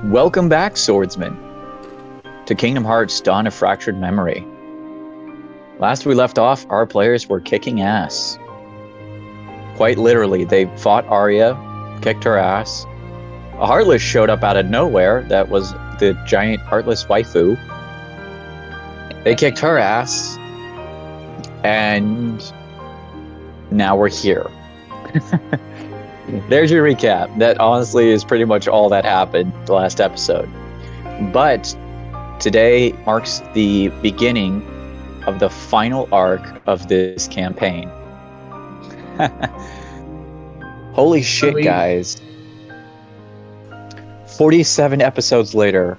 Welcome back, swordsman, to Kingdom Hearts Dawn of Fractured Memory. Last we left off, our players were kicking ass. Quite literally, they fought Arya, kicked her ass. A Heartless showed up out of nowhere. That was the giant Heartless waifu. They kicked her ass, and now we're here. There's your recap. That honestly is pretty much all that happened the last episode. But today marks the beginning of the final arc of this campaign. Holy shit, guys. 47 episodes later,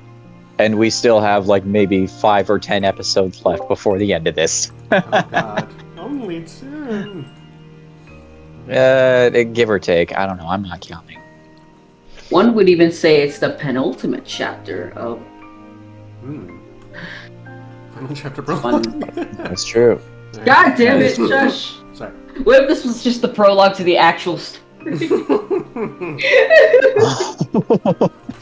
and we still have like maybe 5 or 10 episodes left before the end of this. Oh god, only 10. Give or take. I don't know. I'm not counting. One would even say it's the penultimate chapter of... Final chapter prologue. That's true. God damn it, Shush! Sorry. What if this was just the prologue to the actual story?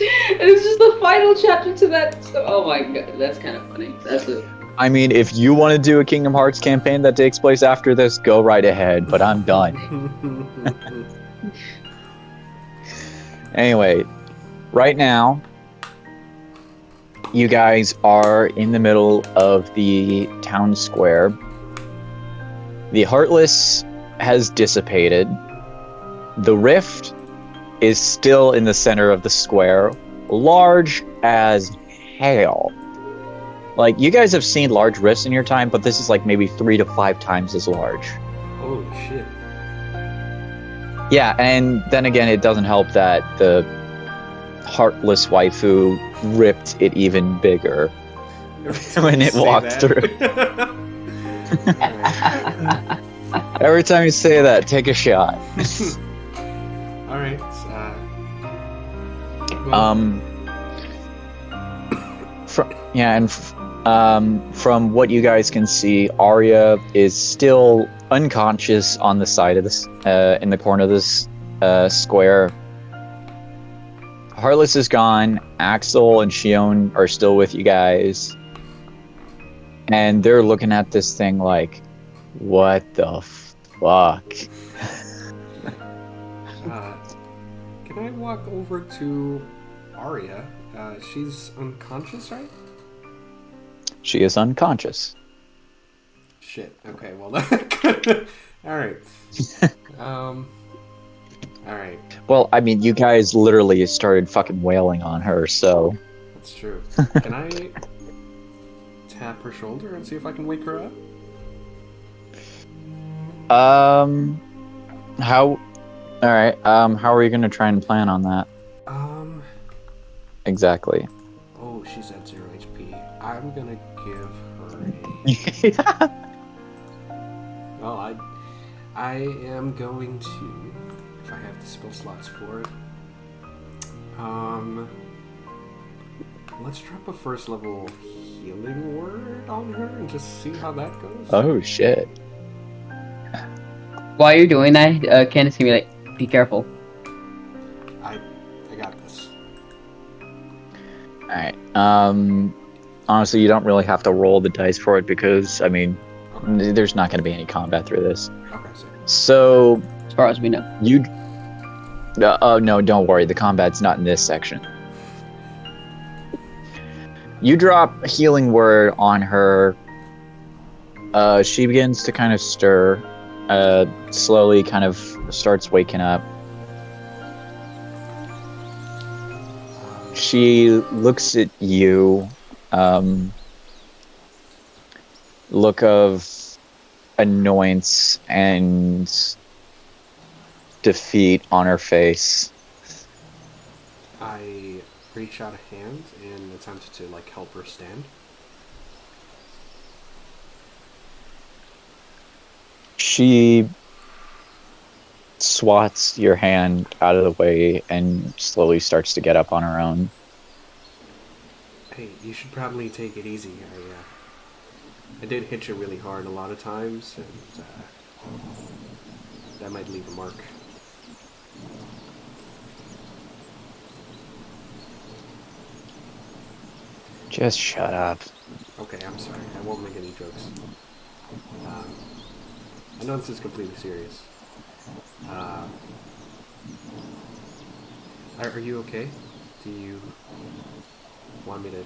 It's just the final chapter to that. Oh my god, that's kind of funny. That's it. I mean, if you want to do a Kingdom Hearts campaign that takes place after this, go right ahead, but I'm done. Anyway, right now, you guys are in the middle of the town square. The Heartless has dissipated. The rift is still in the center of the square, large as hell. Like, you guys have seen large rifts in your time, but this is like maybe 3 to 5 times as large. Holy shit. Yeah, and then again, it doesn't help that the Heartless waifu ripped it even bigger when it walked through. Every time you say that, take a shot. Alright, from what you guys can see, Arya is still unconscious on the side of this, in the corner of this square. Heartless is gone. Axel and Shion are still with you guys, and they're looking at this thing like, "What the fuck?" Can I walk over to Arya? She's unconscious, right? She is unconscious. Shit. Okay. Well, all right. All right. Well, I mean, you guys literally started fucking wailing on her, so... That's true. Can I tap her shoulder and see if I can wake her up? Alright, how are you gonna try and plan on that? Exactly. Oh, she's at 0 HP. I'm gonna give her a... Well, I am going to... If I have the spell slots for it. Let's drop a first level healing word on her and just see how that goes. Oh, shit. While you're doing that, Candace can be like, be careful. I got this. Alright, honestly, you don't really have to roll the dice for it because, I mean, Okay. there's not gonna be any combat through this. Okay, So, As far as we know. you... oh, no, don't worry, the combat's not in this section. You drop a healing word on her. She begins to kind of stir. Slowly kind of starts waking up. She looks at you. Look of annoyance and defeat on her face. I reach out a hand and attempt to help her stand. She swats your hand out of the way and slowly starts to get up on her own. Hey, you should probably take it easy. I did hit you really hard a lot of times, and that might leave a mark. Just shut up. Okay, I'm sorry. I won't make any jokes. I know this is completely serious. Are you okay? Do you want me to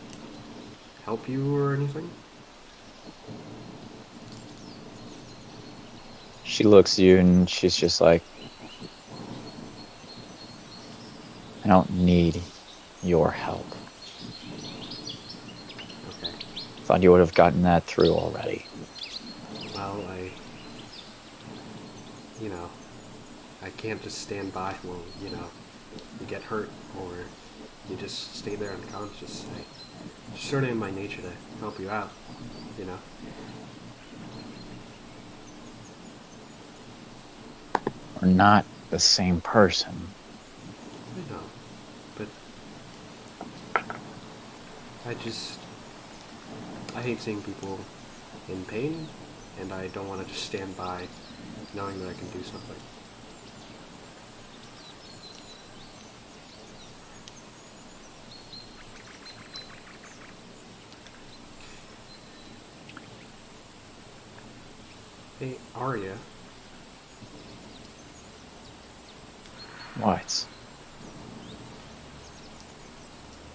help you or anything? She looks at you and she's just like, I don't need your help. Okay. Thought you would have gotten that through already. Well, I can't just stand by while, you get hurt or you just stay there unconscious. It's sort of in my nature to help you out, you know? We're not the same person. I know, but I hate seeing people in pain, and I don't want to just stand by knowing that I can do something. Hey, Arya, What?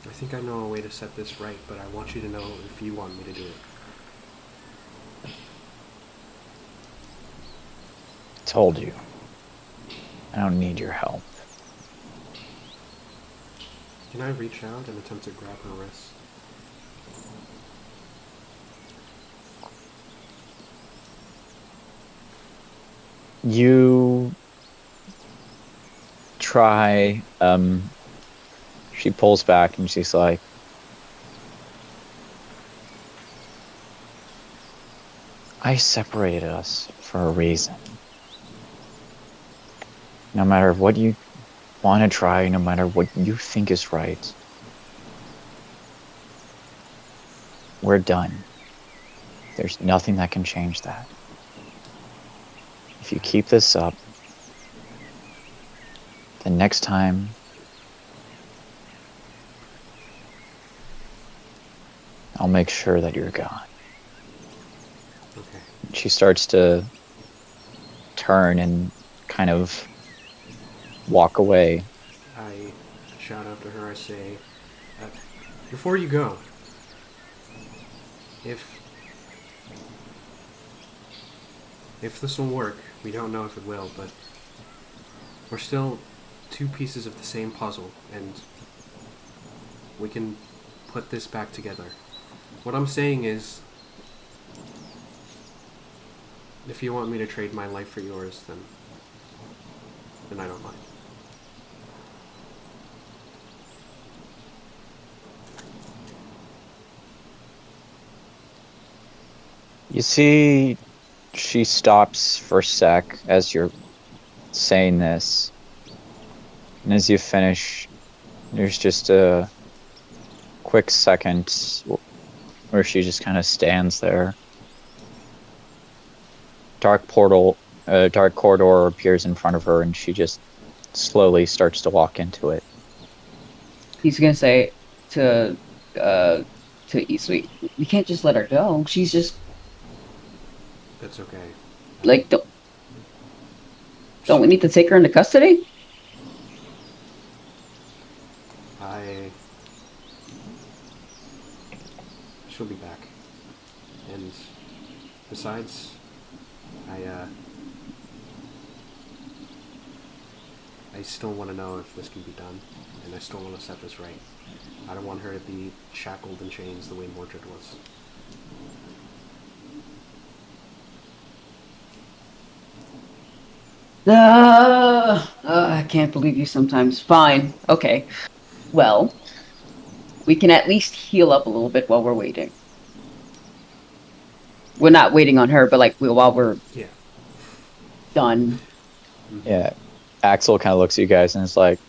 I think I know a way to set this right, but I want you to know if you want me to do it. Told you. I don't need your help. Can I reach out and attempt to grab her wrist? You try, she pulls back and she's like, I separated us for a reason. No matter what you want to try, no matter what you think is right, we're done. There's nothing that can change that. If you keep this up, the next time I'll make sure that you're gone. Okay. She starts to turn and kind of walk away. I shout after her, I say, before you go, if this will work, we don't know if it will, but we're still two pieces of the same puzzle, and we can put this back together. What I'm saying is, if you want me to trade my life for yours, then I don't mind. You see, she stops for a sec as you're saying this. And as you finish, there's just a quick second where she just kind of stands there. Dark corridor appears in front of her, and she just slowly starts to walk into it. He's gonna say to Isui, we can't just let her go. She's just That's okay. like don't we need to take her into custody? She'll be back. And besides, I still want to know if this can be done, and I still want to set this right. I don't want her to be shackled in chains the way Mordred was. I can't believe you sometimes. Fine. Okay. Well, we can at least heal up a little bit while we're waiting. We're not waiting on her, but like while we're done. Yeah. Axel kind of looks at you guys and is like,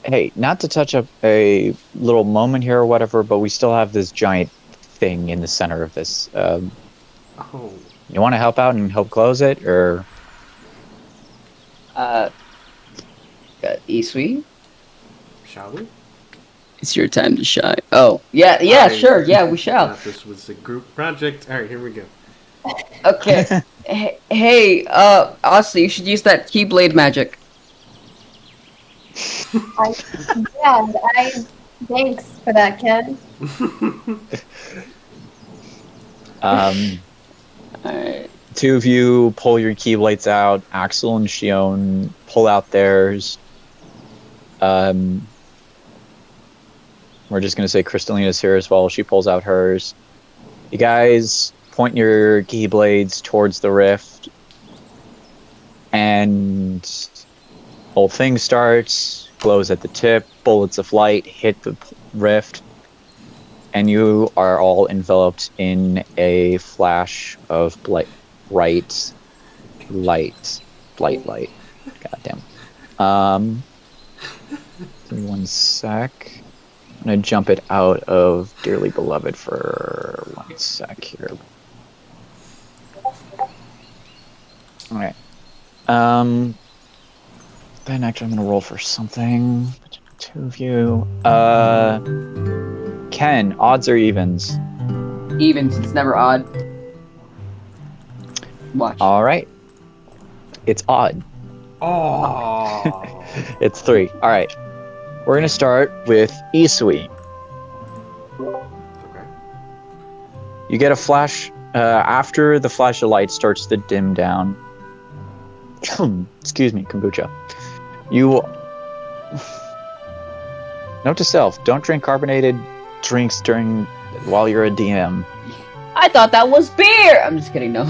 hey, not to touch up a little moment here or whatever, but we still have this giant thing in the center of this. You want to help out and help close it, or? Isui? Shall we? It's your time to shine. Oh, yeah, sure. Yeah, we shall. Thought this was a group project. All right, here we go. Okay. Hey, honestly, you should use that Keyblade magic. Thanks for that, Ken. Alright. Two of you pull your keyblades out. Axel and Shion pull out theirs. We're just gonna say Crystallina's here as well. She pulls out hers. You guys point your keyblades towards the rift, and whole thing starts. Glows at the tip. Bullets of light hit the rift, and you are all enveloped in a flash of bright light. Goddamn. Give me 1 sec. I'm gonna jump it out of Dearly Beloved for 1 sec here. Alright. Then actually I'm gonna roll for something. Two of you. Ken, odds or evens? Evens, it's never odd. Watch. Alright. It's odd. Oh. It's 3. Alright. We're gonna start with Isui. Okay. You get a flash after the flash of light starts to dim down. Excuse me, kombucha. You note to self: don't drink carbonated drinks while you're a DM. I thought that was beer. I'm just kidding. No.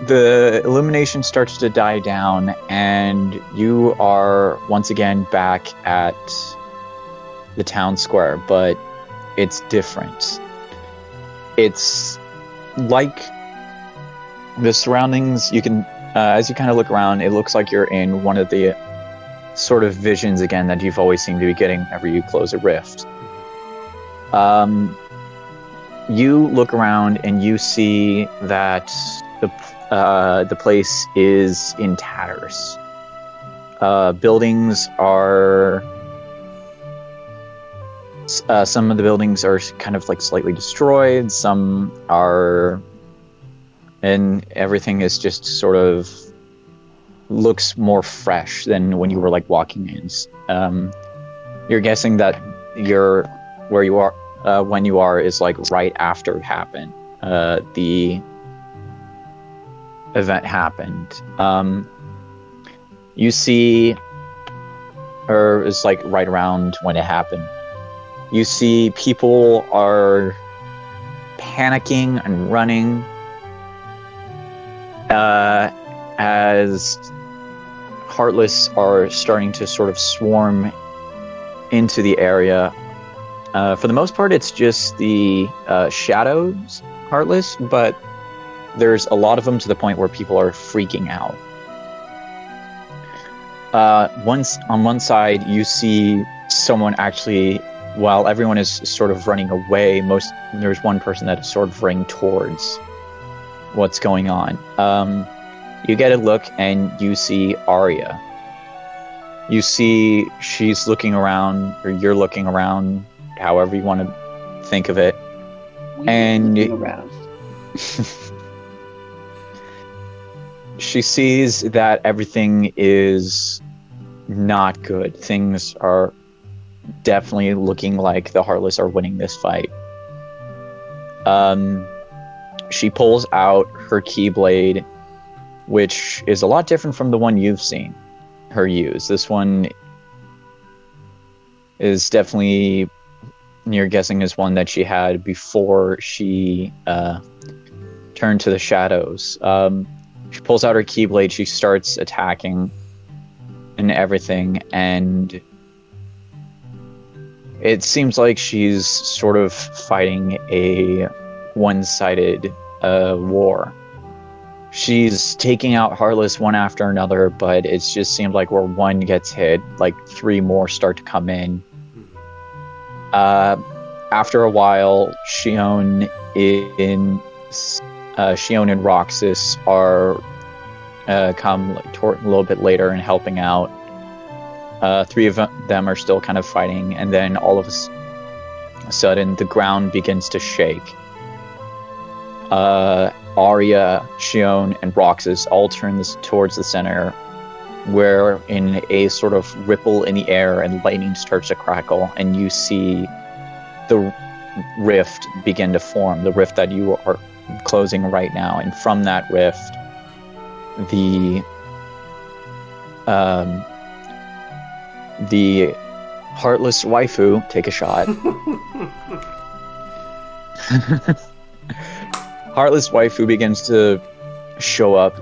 The illumination starts to die down, and you are once again back at the town square, but it's different. It's like the surroundings. You can, as you kind of look around, it looks like you're in one of the sort of visions again that you've always seemed to be getting whenever you close a rift. You look around and you see that the place is in tatters. Buildings are... some of the buildings are kind of like slightly destroyed, some are... and everything is just sort of looks more fresh than when you were like walking in. You're guessing that you're where you are when you are is like right after it happened. The event happened. You see, or it's like right around when it happened. You see people are panicking and running as Heartless are starting to sort of swarm into the area. For the most part, it's just the shadows, Heartless, but there's a lot of them to the point where people are freaking out. Once on one side, you see someone actually, while everyone is sort of running away, there's one person that is sort of running towards what's going on. You get a look and you see Arya. You see she's looking around, or you're looking around, however you want to think of it. And she sees that everything is not good. Things are definitely looking like the Heartless are winning this fight. She pulls out her Keyblade, which is a lot different from the one you've seen her use. This one is definitely, you're guessing, is one that she had before she turned to the shadows. She pulls out her Keyblade, she starts attacking and everything, and it seems like she's sort of fighting a one-sided war. She's taking out Heartless one after another, but it just seemed like where one gets hit, like 3 more start to come in. After a while, Shion and Roxas are come like a little bit later and helping out. Three of them are still kind of fighting, and then all of a sudden the ground begins to shake. Arya, Shion, and Roxas all turn this towards the center, where in a sort of ripple in the air and lightning starts to crackle, and you see the rift begin to form, the rift that you are closing right now. And from that rift, the heartless waifu, take a shot. Heartless waifu begins to show up,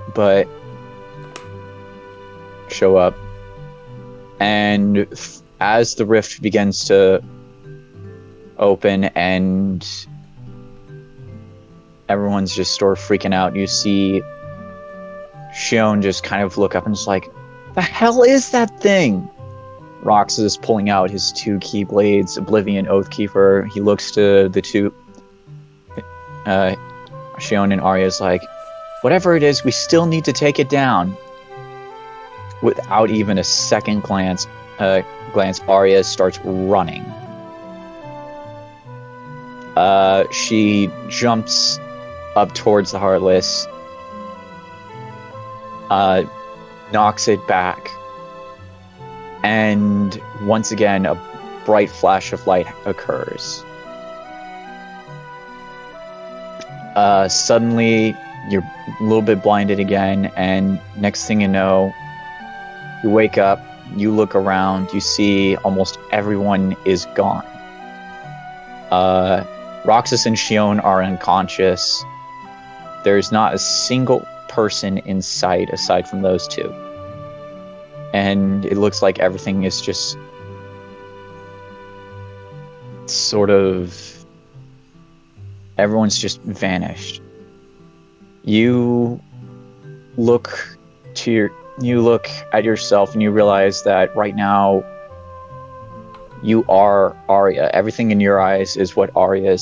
and as the rift begins to open and everyone's just sort of freaking out, you see Shion just kind of look up and just like, the hell is that thing? Roxas is pulling out his two keyblades, Oblivion, Oathkeeper. He looks to the two, Shion and Arya's like, whatever it is, we still need to take it down. Without even a second glance, Arya starts running. She jumps up towards the Heartless, knocks it back, and once again a bright flash of light occurs. Suddenly you're a little bit blinded again, and next thing you know, you wake up, you look around, you see almost everyone is gone. Roxas and Shion are unconscious. There's not a single person in sight aside from those two. And it looks like everything is just sort of, everyone's just vanished. You look at yourself and you realize that right now you are Arya. Everything in your eyes is what Arya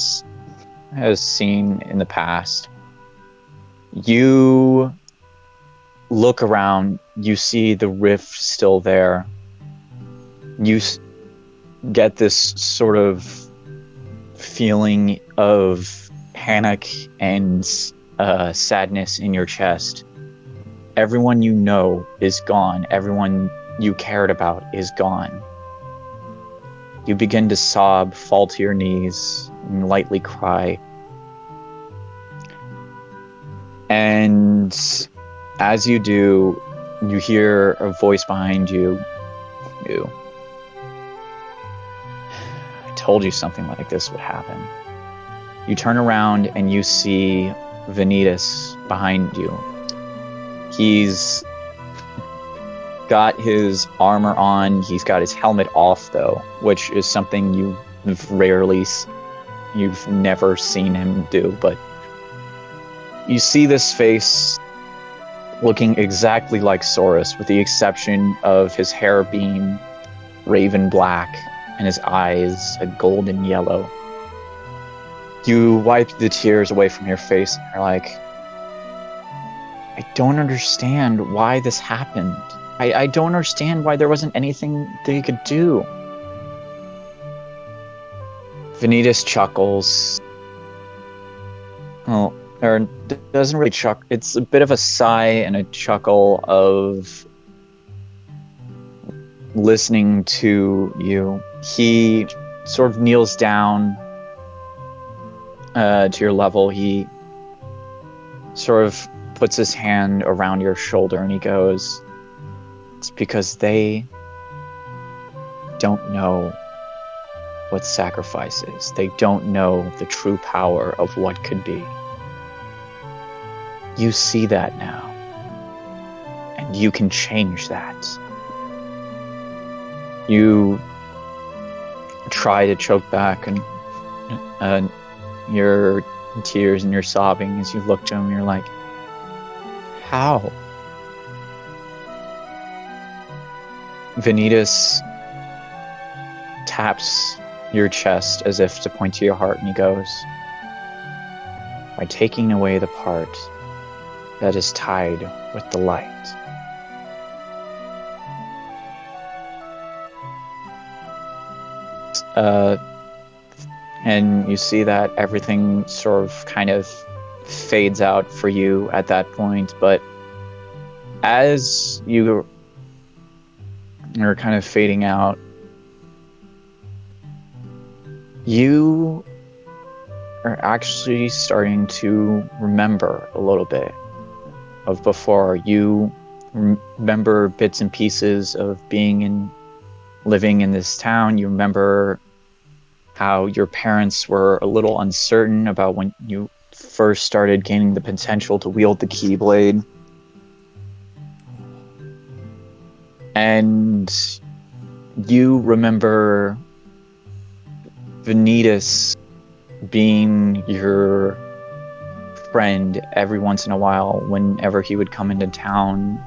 has seen in the past. You look around, you see the rift still there. You get this sort of feeling of panic and sadness in your chest. Everyone you know is gone. Everyone you cared about is gone. You begin to sob, fall to your knees, and lightly cry. And as you do, you hear a voice behind you. I told you something like this would happen. You turn around and you see Vanitas behind you. He's got his armor on. He's got his helmet off, though, which is something you've never seen him do. But you see this face looking exactly like Saurus, with the exception of his hair being raven black and his eyes a golden yellow. You wipe the tears away from your face and you're like, I don't understand why this happened. I don't understand why there wasn't anything they could do. Vanitas chuckles. Well, or doesn't really chuckle. It's a bit of a sigh and a chuckle of listening to you. He sort of kneels down to your level. He sort of puts his hand around your shoulder and he goes, it's because they don't know what sacrifice is. They don't know the true power of what could be. You see that now, and you can change that. You try to choke back and your tears and your sobbing as you look to him. You're like, how? Vanitas taps your chest as if to point to your heart, and he goes, by taking away the part that is tied with the light. uh, and you see that everything sort of kind of fades out for you at that point. But as you are kind of fading out, you are actually starting to remember a little bit of before. You remember bits and pieces of living in this town. You remember how your parents were a little uncertain about when you first started gaining the potential to wield the Keyblade. And you remember Vanitas being your friend every once in a while whenever he would come into town.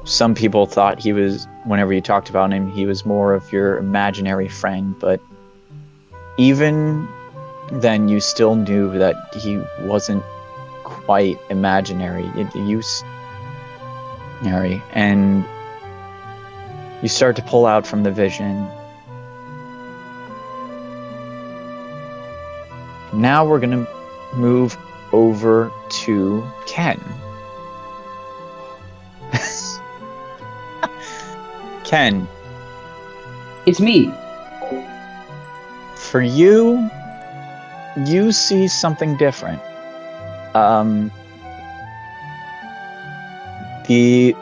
Some people thought whenever you talked about him, he was more of your imaginary friend, but even then you still knew that he wasn't quite imaginary. And you start to pull out from the vision. Now we're going to move over to Ken. Ken. It's me. For you see something different. The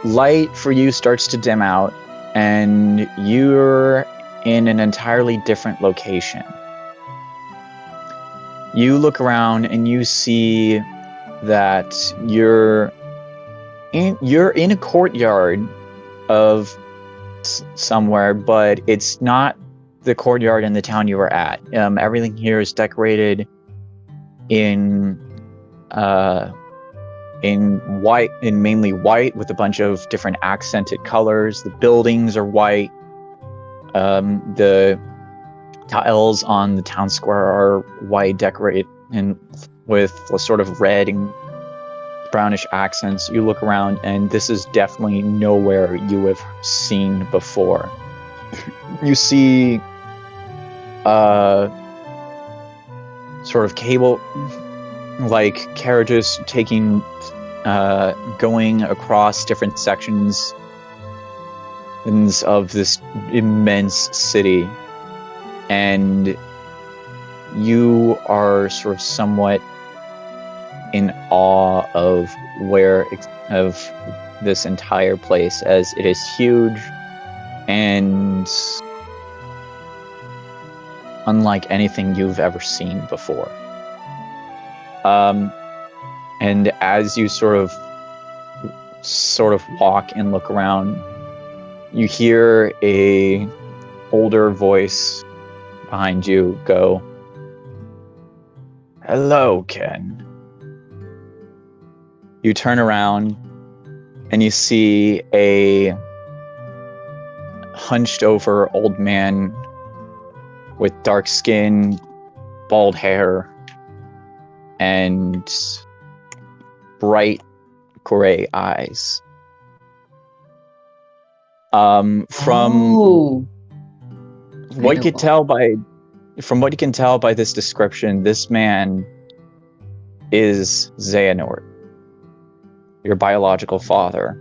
light for you starts to dim out, and you're in an entirely different location. You look around and you see that you're in a courtyard of somewhere, but it's not the courtyard in the town you were at. Everything here is decorated in white, in mainly white, with a bunch of different accented colors. The buildings are white. The tiles on the town square are white, decorated and with a sort of red and brownish accents. You look around, and this is definitely nowhere you have seen before. You see sort of cable like carriages going across different sections of this immense city, and you are sort of somewhat in awe of this entire place, as it is huge and unlike anything you've ever seen before. And as you sort of walk and look around, you hear a older voice behind you go, "Hello, Ken." You turn around and you see a hunched over old man with dark skin, bald hair, and bright gray eyes. From what you can tell by this description, this man is Xehanort, your biological father.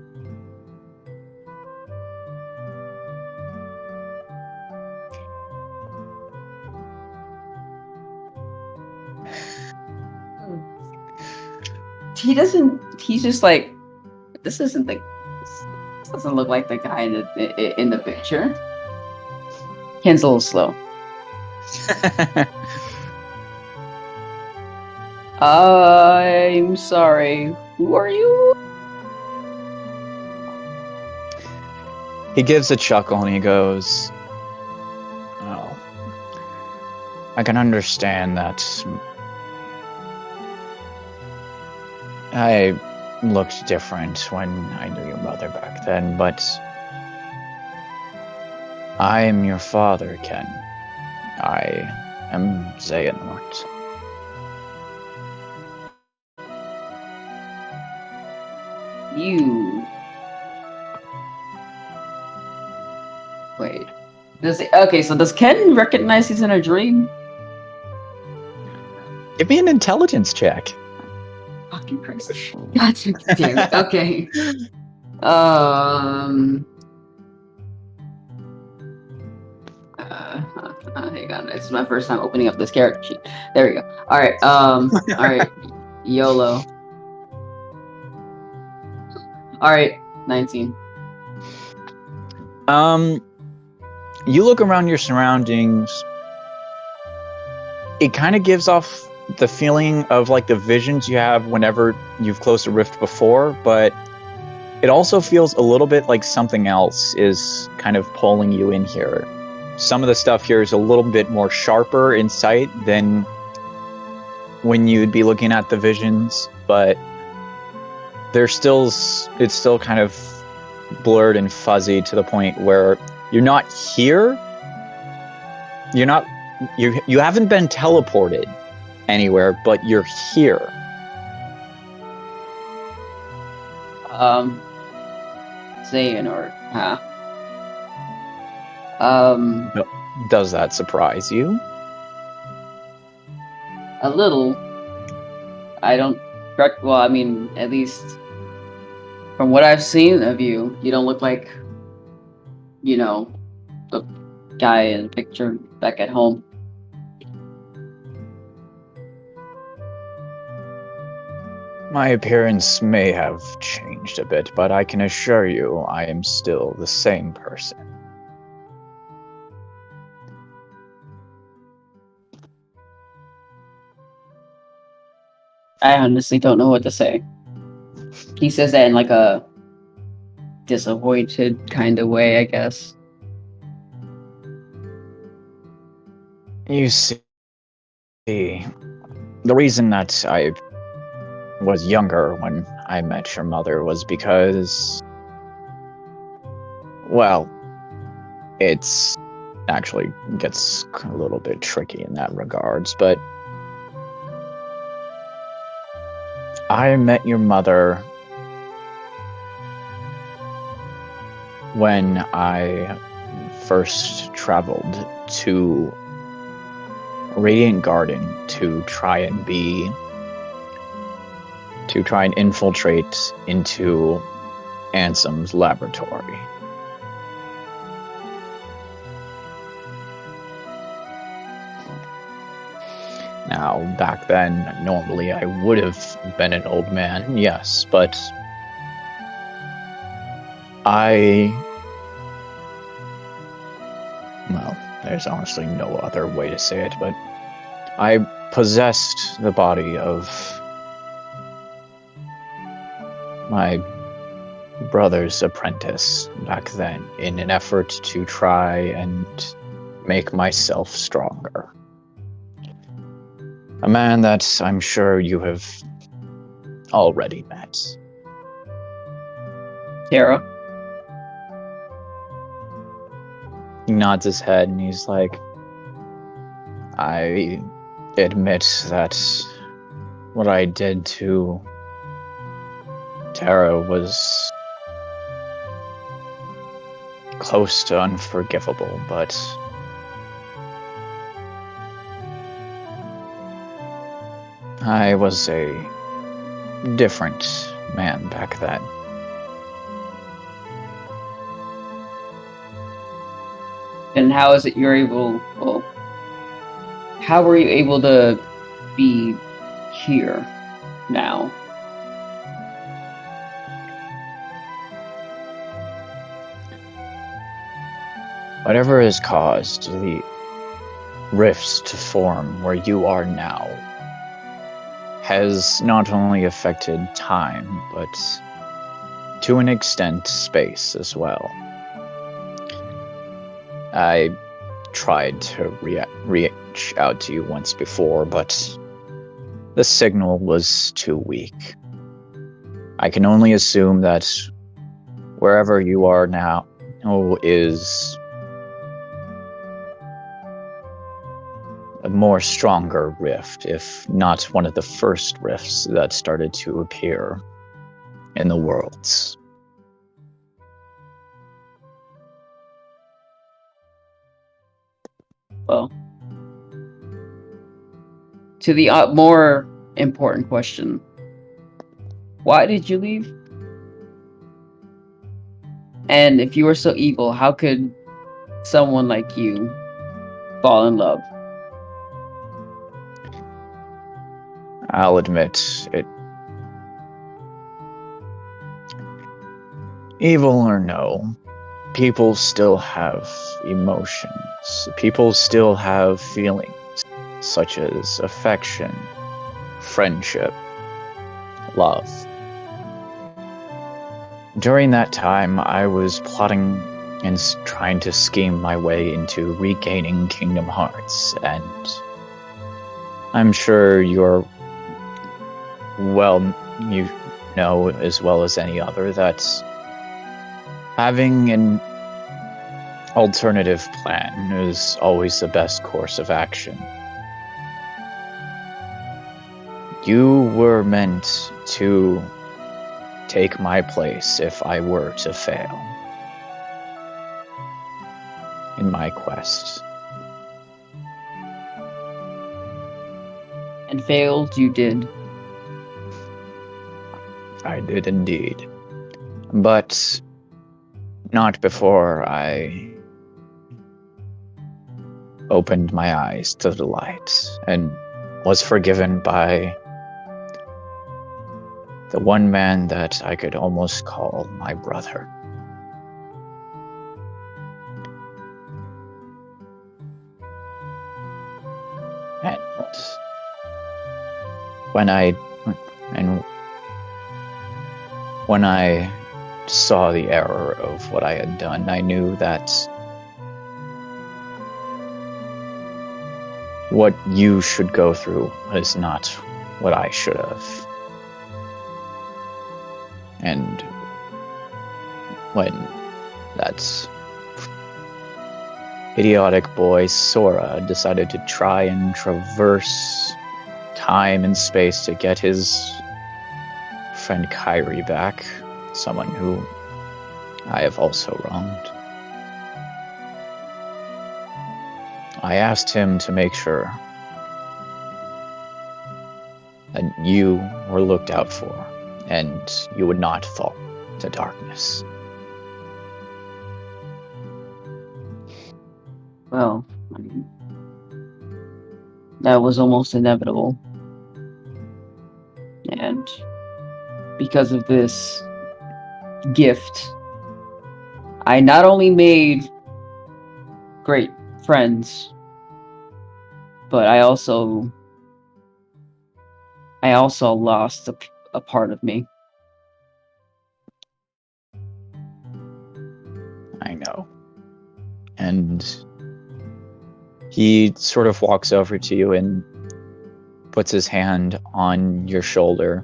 He's just like, this doesn't look like the guy in the picture. Ken's a little slow. I'm sorry, who are you? He gives a chuckle and he goes, "Oh, I can understand that I looked different when I knew your mother back then, but I am your father, Ken. I am Xehanort." You... Wait. So does Ken recognize he's in a dream? Give me an intelligence check. Fucking Christ. Gotcha. Damn it. Okay. Um. Hang on. It's my first time opening up this character sheet. There we go. All right. All right. YOLO. All right. 19. You look around your surroundings. It kind of gives off the feeling of like the visions you have whenever you've closed a rift before, but it also feels a little bit like something else is kind of pulling you in here. Some of the stuff here is a little bit more sharper in sight than when you'd be looking at the visions, but it's still kind of blurred and fuzzy to the point where you're not here. You haven't been teleported anywhere, but you're here. Zayn or Does that surprise you? a little. I don't. Well, I mean, at least from what I've seen of you, you don't look like, the guy in the picture back at home. My appearance may have changed a bit, but I can assure you I am still the same person. I honestly don't know what to say. He says that in like a disappointed kind of way, I guess. You see, the reason that I was younger when I met your mother was because, well, it's actually gets a little bit tricky in that regards, but I met your mother when I first traveled to Radiant Garden to try and infiltrate into Ansem's laboratory. Now, back then, normally I would have been an old man, yes, but well, there's honestly no other way to say it, but I possessed the body of my brother's apprentice back then in an effort to try and make myself stronger. A man that I'm sure you have already met. Tara. He nods his head and he's like, I admit that what I did to Tara was close to unforgivable, but I was a different man back then. And how is it how were you able to be here now? Whatever has caused the rifts to form where you are now has not only affected time, but to an extent space as well. I tried to reach out to you once before, but the signal was too weak. I can only assume that wherever you are now is a more stronger rift, if not one of the first rifts that started to appear in the worlds. Well, to the more important question, why did you leave? And if you were so evil, how could someone like you fall in love? I'll admit it. Evil or no, people still have emotions. People still have feelings, such as affection, friendship, love. During that time, I was plotting and trying to scheme my way into regaining Kingdom Hearts, and I'm sure you know as well as any other that having an alternative plan is always the best course of action. You were meant to take my place if I were to fail in my quest. And failed you did. I did indeed. But not before I opened my eyes to the light and was forgiven by the one man that I could almost call my brother. And when I saw the error of what I had done, I knew that what you should go through is not what I should have. And when that idiotic boy Sora decided to try and traverse time and space to get his friend Kairi back, someone who I have also wronged, I asked him to make sure that you were looked out for and you would not fall to darkness. Well, I mean, that was almost inevitable. And because of this gift, I not only made great friends, but I also lost a part of me. I know. And he sort of walks over to you and puts his hand on your shoulder.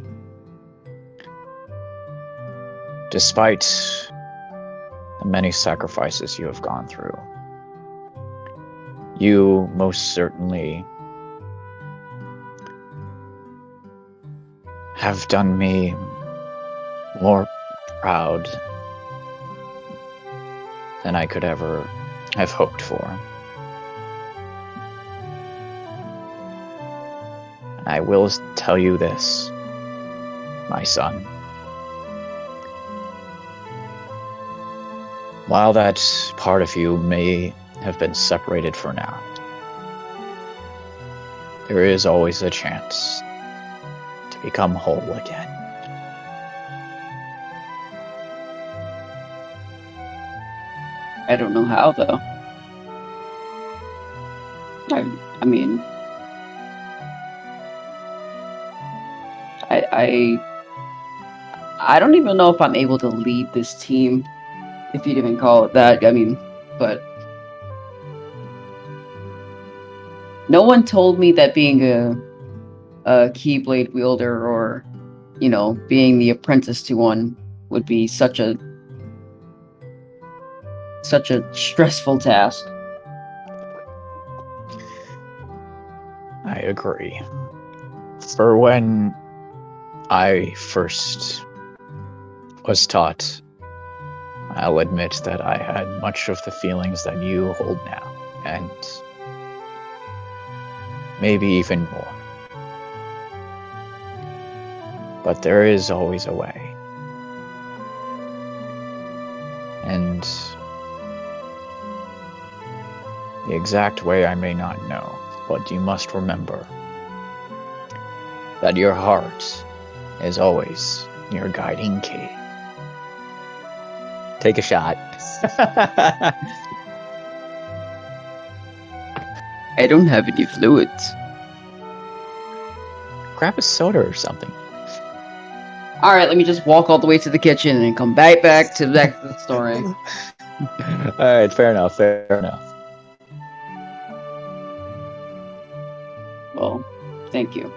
Despite the many sacrifices you have gone through, you most certainly have done me more proud than I could ever have hoped for. And I will tell you this, my son. While that part of you may have been separated for now, there is always a chance to become whole again. I don't know how, though. I mean, I don't even know if I'm able to lead this team, if you'd even call it that. I mean, but no one told me that being a Keyblade wielder or, you know, being the apprentice to one would be such a stressful task. I agree. For when I first was taught, I'll admit that I had much of the feelings that you hold now, and maybe even more. But there is always a way. And the exact way I may not know, but you must remember that your heart is always your guiding key. Take a shot. I don't have any fluids. Grab a soda or something. All right, let me just walk all the way to the kitchen and come back to the story. Alright, fair enough, fair enough. Well, thank you.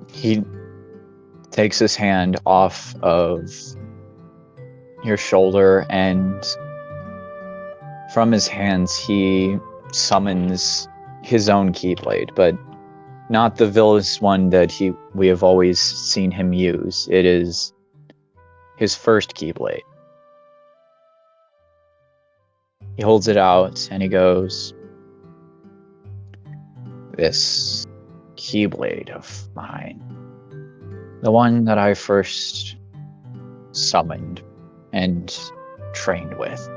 He takes his hand off of your shoulder, and from his hands he summons his own Keyblade, but not the villainous one that we have always seen him use. It is his first Keyblade. He holds it out and he goes, "This Keyblade of mine, the one that I first summoned and trained with.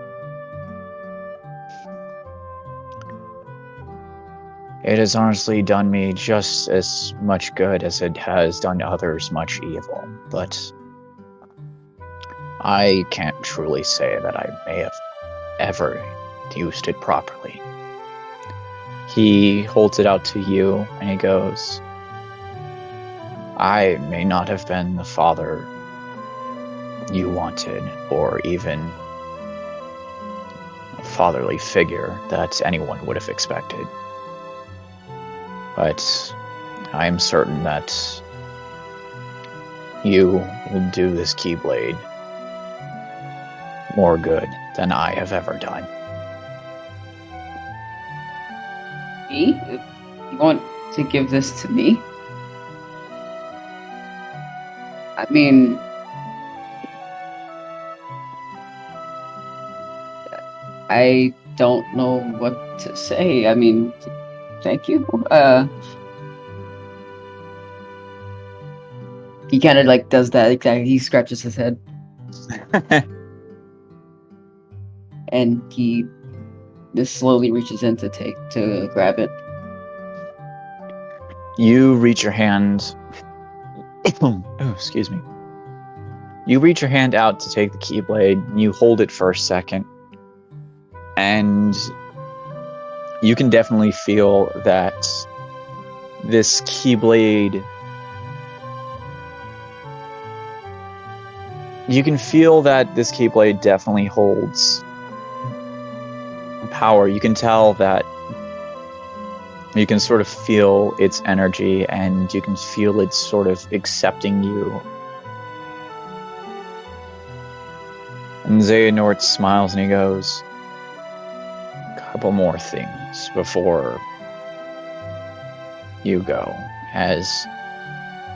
It has honestly done me just as much good as it has done others much evil, but I can't truly say that I may have ever used it properly." He holds it out to you and he goes, "I may not have been the father you wanted, or even a fatherly figure that anyone would have expected. But I am certain that you will do this Keyblade more good than I have ever done." Me? You want to give this to me? I mean, I don't know what to say. I mean, thank you. He kind of like does that exactly. He scratches his head and he just slowly reaches in to grab it. You reach your hand. Oh, excuse me. You reach your hand out to take the Keyblade. You hold it for a second, and you can definitely feel that this Keyblade. You can feel that this Keyblade definitely holds power. You can tell that. You can sort of feel its energy, and you can feel it sort of accepting you. And Xehanort smiles and he goes, "Couple more things before you go. As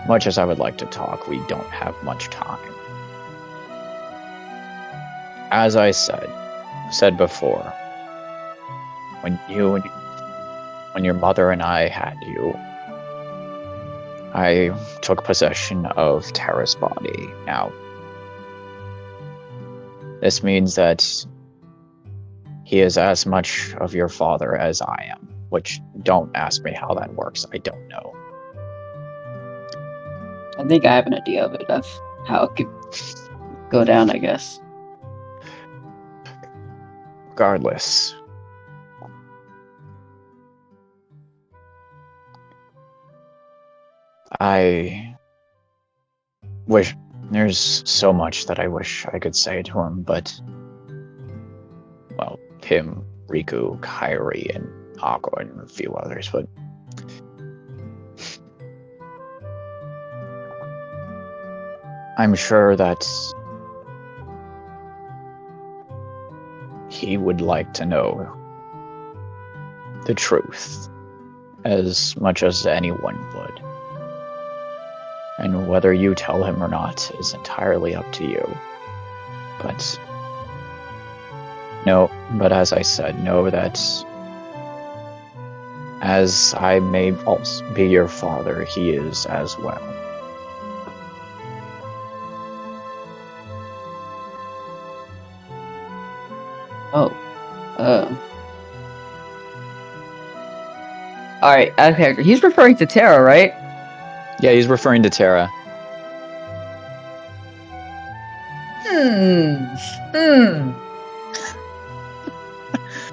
much as I would like to talk, we don't have much time. As I said before, when your mother and I had you, I took possession of Terra's body. Now, this means that he is as much of your father as I am, which don't ask me how that works. I don't know. I think I have an idea of how it could go down, I guess. Regardless, I wish there's so much that I wish I could say to him, but well, him, Riku, Kairi, and Aqua, and a few others, but I'm sure that he would like to know the truth as much as anyone would. And whether you tell him or not is entirely up to you. But No, but as I said, know that as I may also be your father, he is as well. Oh. Alright, out of character. He's referring to Terra, right? Yeah, he's referring to Terra.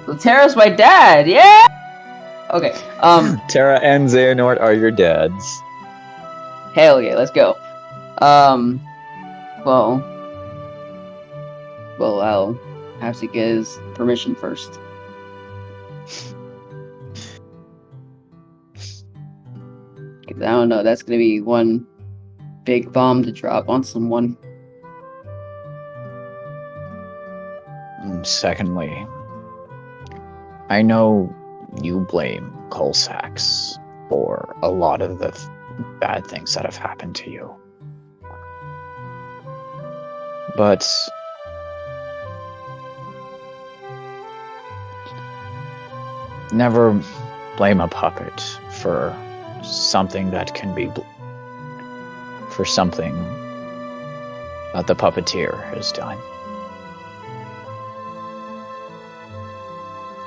So Terra's my dad, yeah! Okay, Terra and Xehanort are your dads. hell yeah, let's go. Well, I'll have to get his permission first. I don't know, that's gonna be one big bomb to drop on someone. And secondly, I know you blame Colsax for a lot of the bad things that have happened to you. But never blame a puppet for something that can be for something that the puppeteer has done.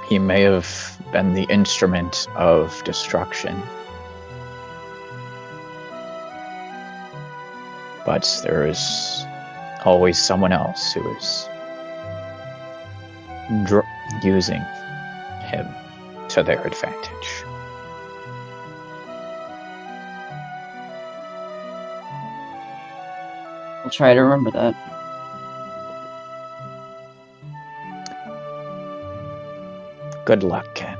He may have been the instrument of destruction, but there is always someone else who is using him to their advantage. I'll try to remember that. Good luck, Ken.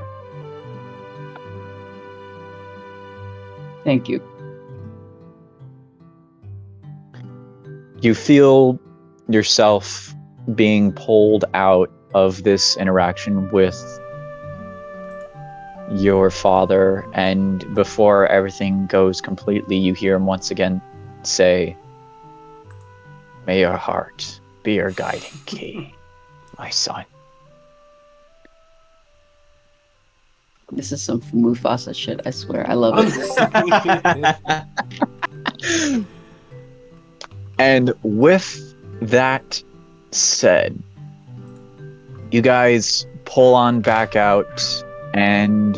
Thank you. You feel yourself being pulled out of this interaction with your father, and before everything goes completely, you hear him once again say, "May your heart be your guiding key, my son." This is some Mufasa shit, I swear. I love it. And with that said, you guys pull on back out, and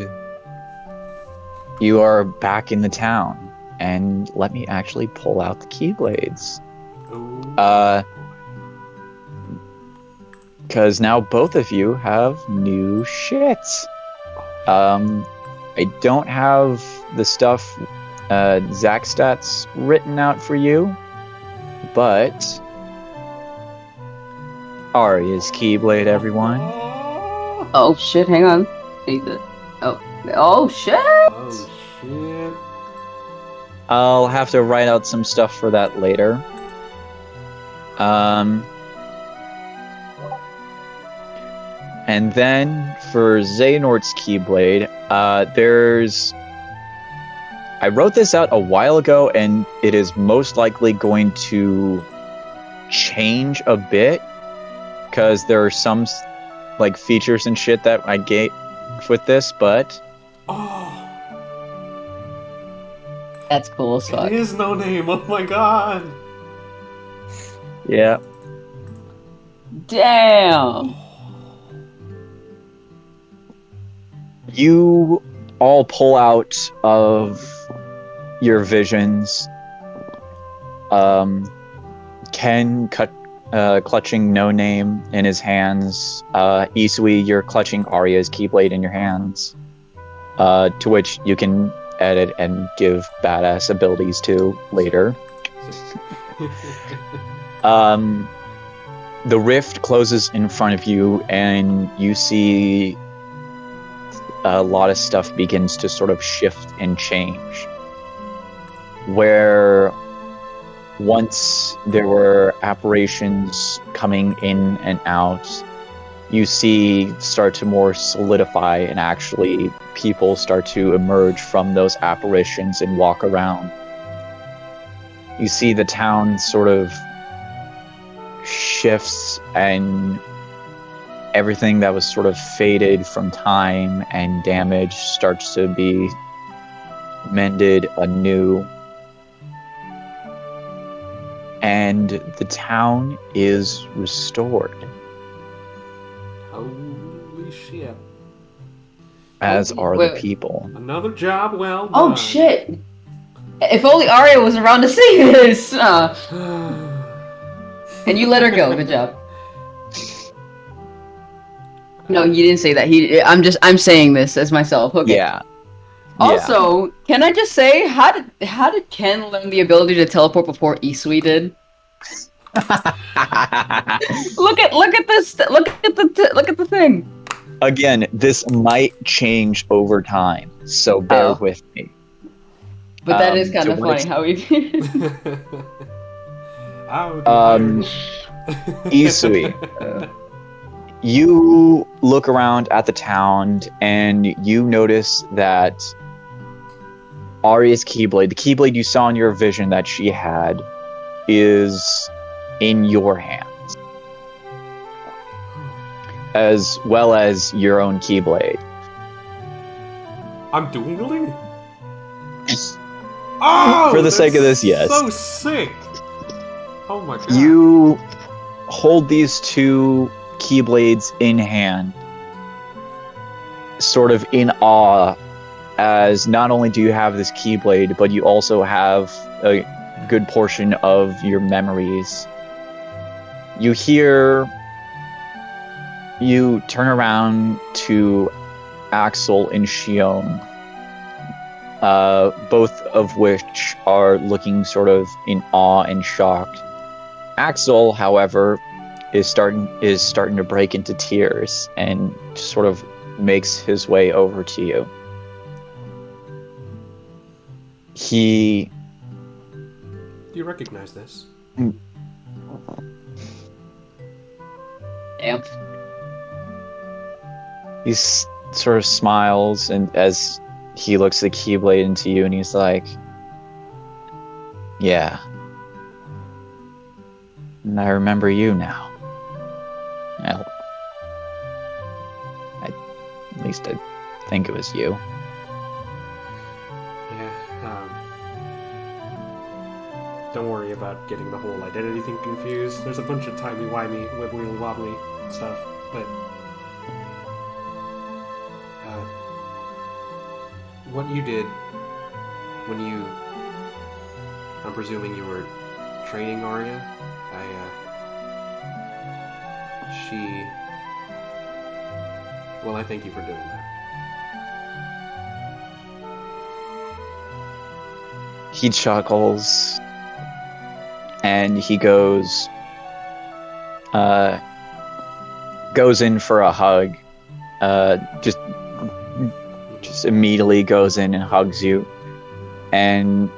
you are back in the town. And let me actually pull out the Keyblades. Because now both of you have new shit. I don't have the stuff Zach stats written out for you, but Arya's Keyblade, everyone. Oh shit, hang on. Oh shit! Oh shit. I'll have to write out some stuff for that later. And then for Xehanort's Keyblade, I wrote this out a while ago, and it is most likely going to change a bit, because there are some like features and shit that I get with this, but Oh, That's cool as fuck. it is no name. Oh my god. yeah. Damn! You all pull out of your visions. Ken clutching No Name in his hands. Isui, you're clutching Arya's Keyblade in your hands. To which you can edit and give badass abilities to later. The rift closes in front of you, and you see a lot of stuff begins to sort of shift and change. Where once there were apparitions coming in and out, you see start to more solidify, and actually people start to emerge from those apparitions and walk around. You see the town sort of shifts, and everything that was sort of faded from time and damage starts to be mended anew. And the town is restored, Holy shit. as are Wait. the people. Another job well done. Oh shit! If only Arya was around to see this! And you let her go. Good job. No, you didn't say that. I'm saying this as myself. Okay. Yeah. Also, can I just say, how did Ken learn the ability to teleport before Isui did? Look at this. Look at the thing. Again, this might change over time, so bear Oh. with me. But that is To kind of what funny how he did. Isui, you look around at the town and you notice that Arya's Keyblade, the Keyblade you saw in your vision that she had, is in your hands, as well as your own Keyblade. I'm dueling? Oh, For the sake of this, yes. So sick. Oh my god. You hold these two Keyblades in hand, sort of in awe, as not only do you have this Keyblade, but you also have a good portion of your memories. You turn around to Axel and Shion, both of which are looking sort of in awe and shocked. Axel, however, is starting to break into tears and sort of makes his way over to you. Do you recognize this? Damn. He sort of smiles, and as he looks the Keyblade into you, and he's like, "Yeah, and I remember you now. Well, at least I think it was you." Yeah. Don't worry about getting the whole identity thing confused. There's a bunch of timey-wimey, wibbly-wobbly stuff, but what you did when I'm presuming you were training Arya. I thank you for doing that. He chuckles, and he goes in for a hug. Just immediately goes in and hugs you, and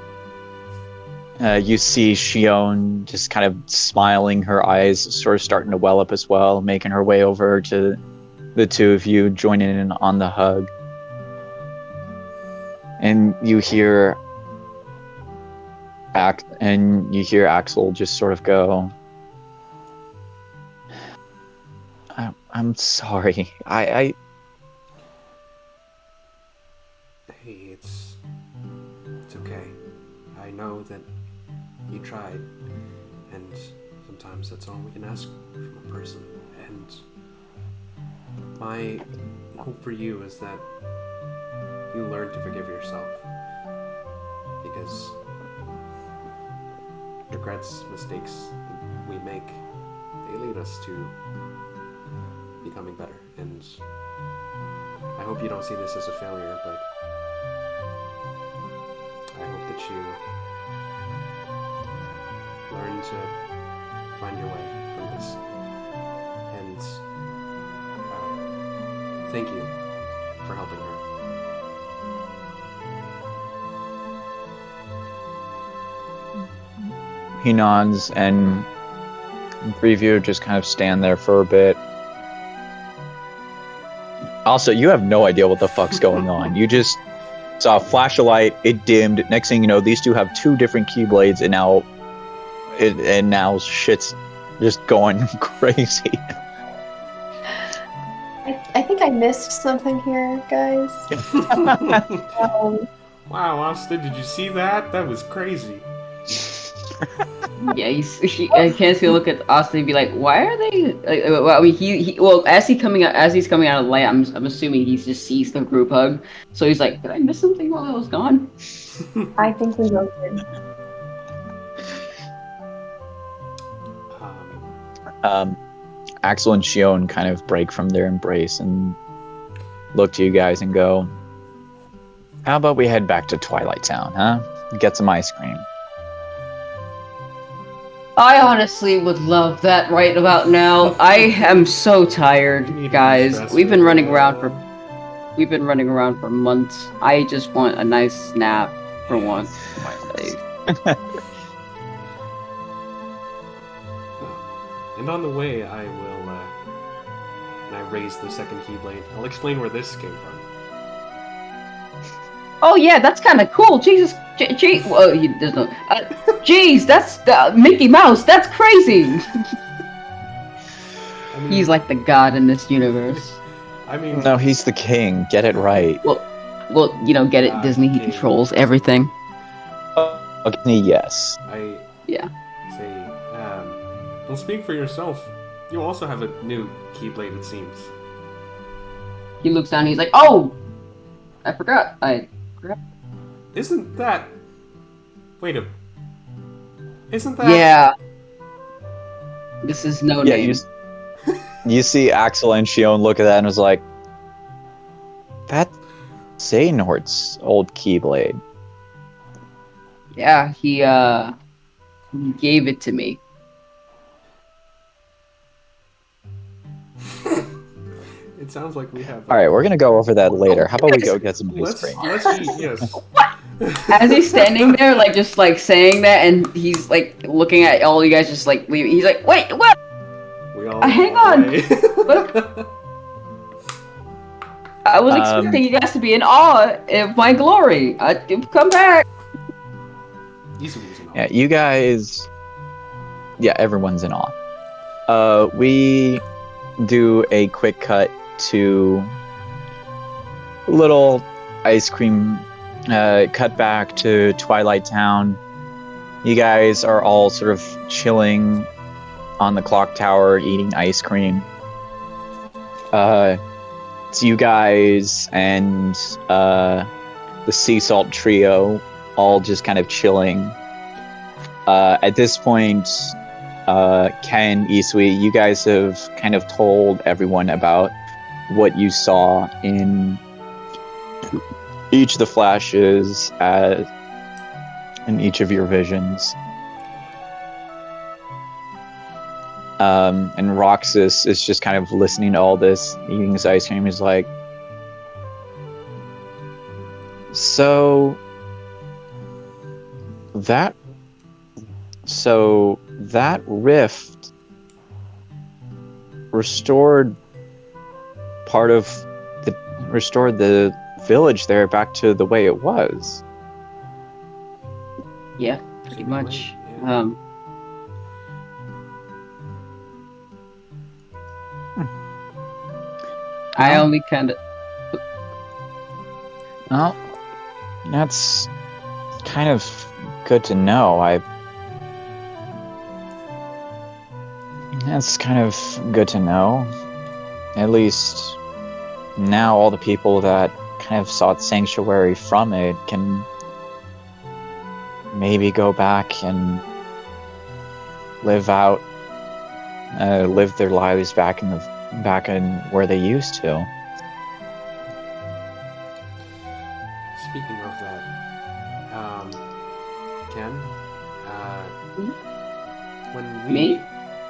you see Shion just kind of smiling, her eyes sort of starting to well up as well, making her way over to the two of you, joining in on the hug. And you hear Axel just sort of go, I'm sorry. Hey, it's okay. I know that you tried, and sometimes that's all we can ask from a person. And my hope for you is that you learn to forgive yourself, because regrets, mistakes we make, they lead us to becoming better. And I hope you don't see this as a failure, but I hope that you learn to find your way from this. And thank you for helping her. He nods, and three of you just kind of stand there for a bit. Also, you have no idea what the fuck's going on. You just saw a flash of light, it dimmed. Next thing you know, these two have two different Keyblades, and now shit's just going crazy. I think I missed something here, guys. Um, Wow, Austin, did you see that? That was crazy. Yeah, I can't see look at Austin and be like, why are they? Well, I mean, well, as he's coming out of the light, I'm assuming he just sees the group hug. So he's like, did I miss something while I was gone? I think we both did. Um, Axel and Shion kind of break from their embrace and look to you guys and go, how about we head back to Twilight Town, huh? Get some ice cream. I honestly would love that right about now. I am so You tired, need to guys. de-stress We've been for running around that. we've been running around for months. I just want a nice nap for once in my life. And on the way, I will, when I raise the second Keyblade, I'll explain where this came from. Oh yeah, that's kind of cool. Jesus, well, there's no. Jeez, that's Mickey Mouse. That's crazy. I mean, He's like the god in this universe. I mean, No, he's the king. Get it right. Well, you know, get it, Disney. He okay. controls everything. Okay, yes. I Yeah. say, don't speak for yourself. You also have a new Keyblade, it seems. He looks down. He's like, "Oh, I forgot. Isn't that? Wait a. Isn't that? Yeah. This is no Yeah, name. you see Axel and Shion look at that and was like, that's Xehanort's old Keyblade. Yeah, he gave it to me. It sounds like we have. All right, we're gonna go over that later. How about we go get some ice cream? Let's eat. Yes. As he's standing there, like just like saying that, and he's like looking at all you guys, just like leaving. He's like, "Wait, what? We all Hang walk on. away. I was expecting you guys to be in awe of my glory. Come back." Izumi's in awe. Yeah, you guys. Yeah, everyone's in awe. We do a quick cut to little ice cream. Cut back to Twilight Town. You guys are all sort of chilling on the clock tower, eating ice cream. It's you guys and the Sea Salt Trio all just kind of chilling. At this point, Ken, Isui, you guys have kind of told everyone about what you saw in each of the flashes in each of your visions. And Roxas is just kind of listening to all this, eating his ice cream. He's like, so that rift restored the village there back to the way it was. Yeah, pretty much. Yeah. I only kind of. Well, that's kind of good to know. That's kind of good to know. At least now all the people that kind of sought sanctuary from it can maybe go back and live their lives back in where they used to. Speaking of that, Ken,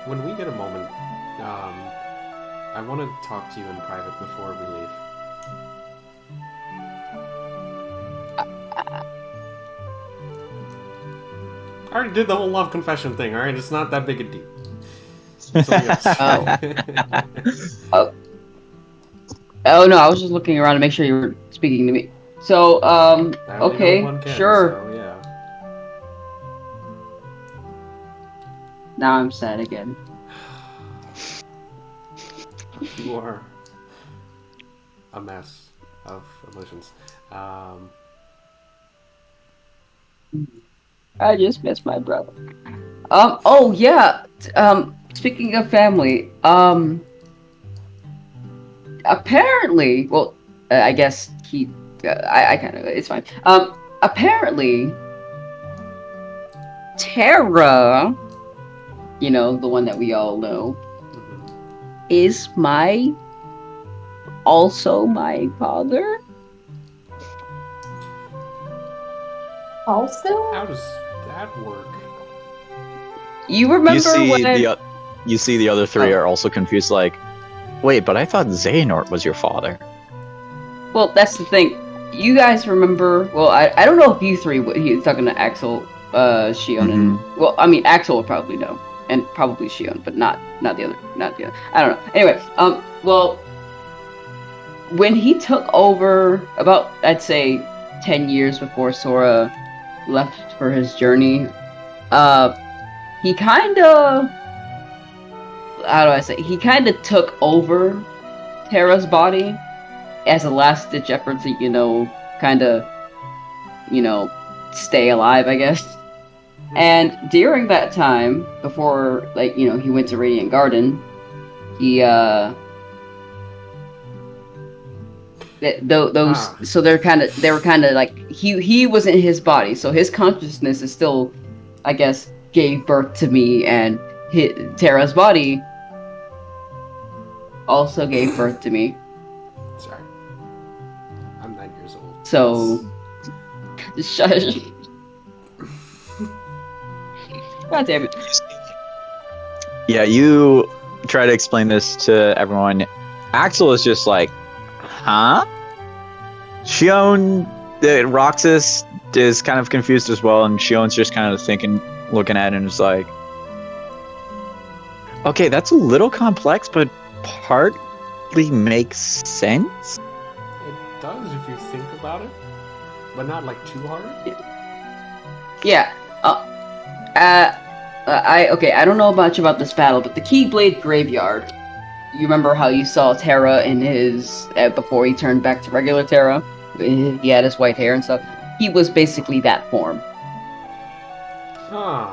when we get a moment, I want to talk to you in private before we leave. I already did the whole love confession thing, alright? It's not that big a deal. So, yes. Oh no, I was just looking around to make sure you were speaking to me. So, I only know okay, one Ken, sure. So, yeah. Now I'm sad again. You are. a mess of emotions. I just miss my brother. Oh yeah. Speaking of family, apparently, well, I guess he, I kind of, it's fine. Apparently, Terra, you know, the one that we all know, is also my father. Also? How does that work? You remember You see when I, you see the other three Oh. are also confused. Like, wait, but I thought Xehanort was your father. well, that's the thing. You guys remember? Well, I don't know if you three. He's talking to Axel, Shion, and well, I mean Axel would probably know, and probably Shion, but not the other, I don't know. Anyway, well, when he took over, about I'd say 10 years before Sora left for his journey, he kind of, how do I say? He kind of took over Terra's body as a last ditch effort to, kind of, stay alive, I guess. And during that time, before, like, he went to Radiant Garden, he, so they were kind of like, he was in his body, so his consciousness is still, I guess, gave birth to me, and Terra's body also gave birth to me. Sorry. I'm 9 years old. So, shush. God damn it. Yeah, you try to explain this to everyone. Axel is just like, huh? Shion, Roxas is kind of confused as well, and Shion's just kind of thinking, looking at it, and is like, okay, that's a little complex, but partly makes sense. It does if you think about it, but not like too hard. Yeah. I don't know much about this battle, but the Keyblade Graveyard. You remember how you saw Terra in his before he turned back to regular Terra? He had his white hair and stuff. He was basically that form. Huh.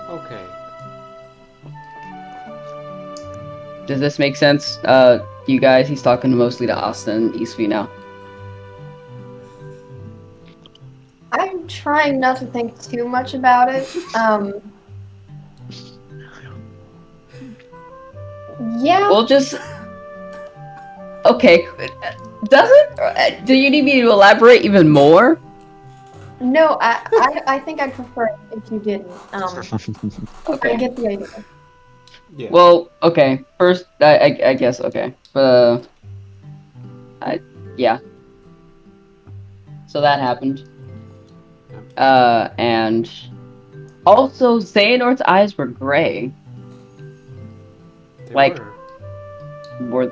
Okay. Does this make sense? You guys, he's talking mostly to Austin and Eastby now. I'm trying not to think too much about it. Yeah. Well, just okay. Does it? Do you need me to elaborate even more? No, I think I'd prefer it if you didn't. Okay. I get the idea. Yeah. Well, okay. First, I guess okay. Yeah. So that happened. And also Xehanort's eyes were gray. They like- were.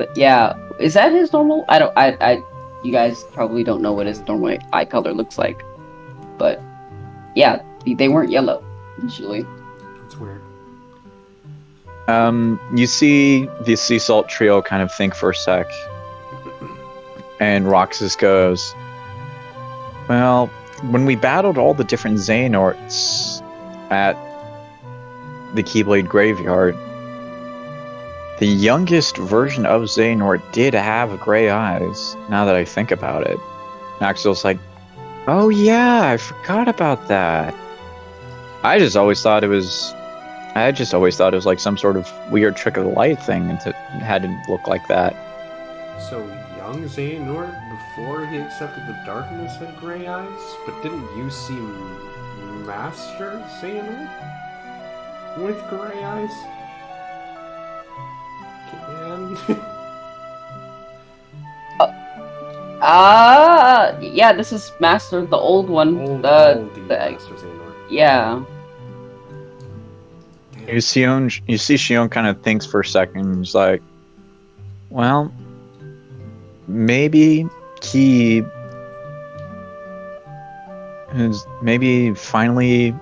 Is that his normal? You guys probably don't know what his normal eye color looks like, but yeah, they weren't yellow initially. It's weird. You see the Sea Salt trio kind of think for a sec, and Roxas goes, well, when we battled all the different Xehanorts at the Keyblade Graveyard, the youngest version of Xehanort did have gray eyes, now that I think about it. Axel's like, oh yeah, I forgot about that. I just always thought it was like some sort of weird trick of the light thing, and it had to look like that. So young Xehanort, before he accepted the darkness, had gray eyes? But didn't you see Master Xehanort with gray eyes? Yeah, this is Master, the old one. Old the Master Xehanort. yeah. You see Shion kind of thinks for a second. He's like, well, maybe he has finally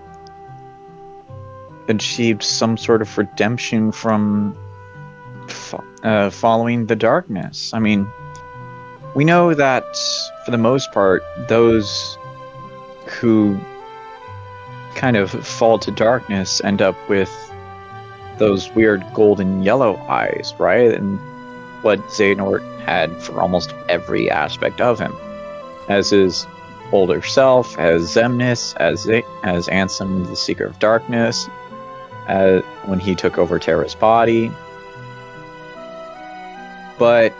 achieved some sort of redemption from following the darkness. I mean, we know that for the most part, those who kind of fall to darkness end up with those weird golden yellow eyes, right? And what Xehanort had for almost every aspect of him, as his older self, as Xemnas, as Ansem, the Seeker of Darkness, when he took over Terra's body. But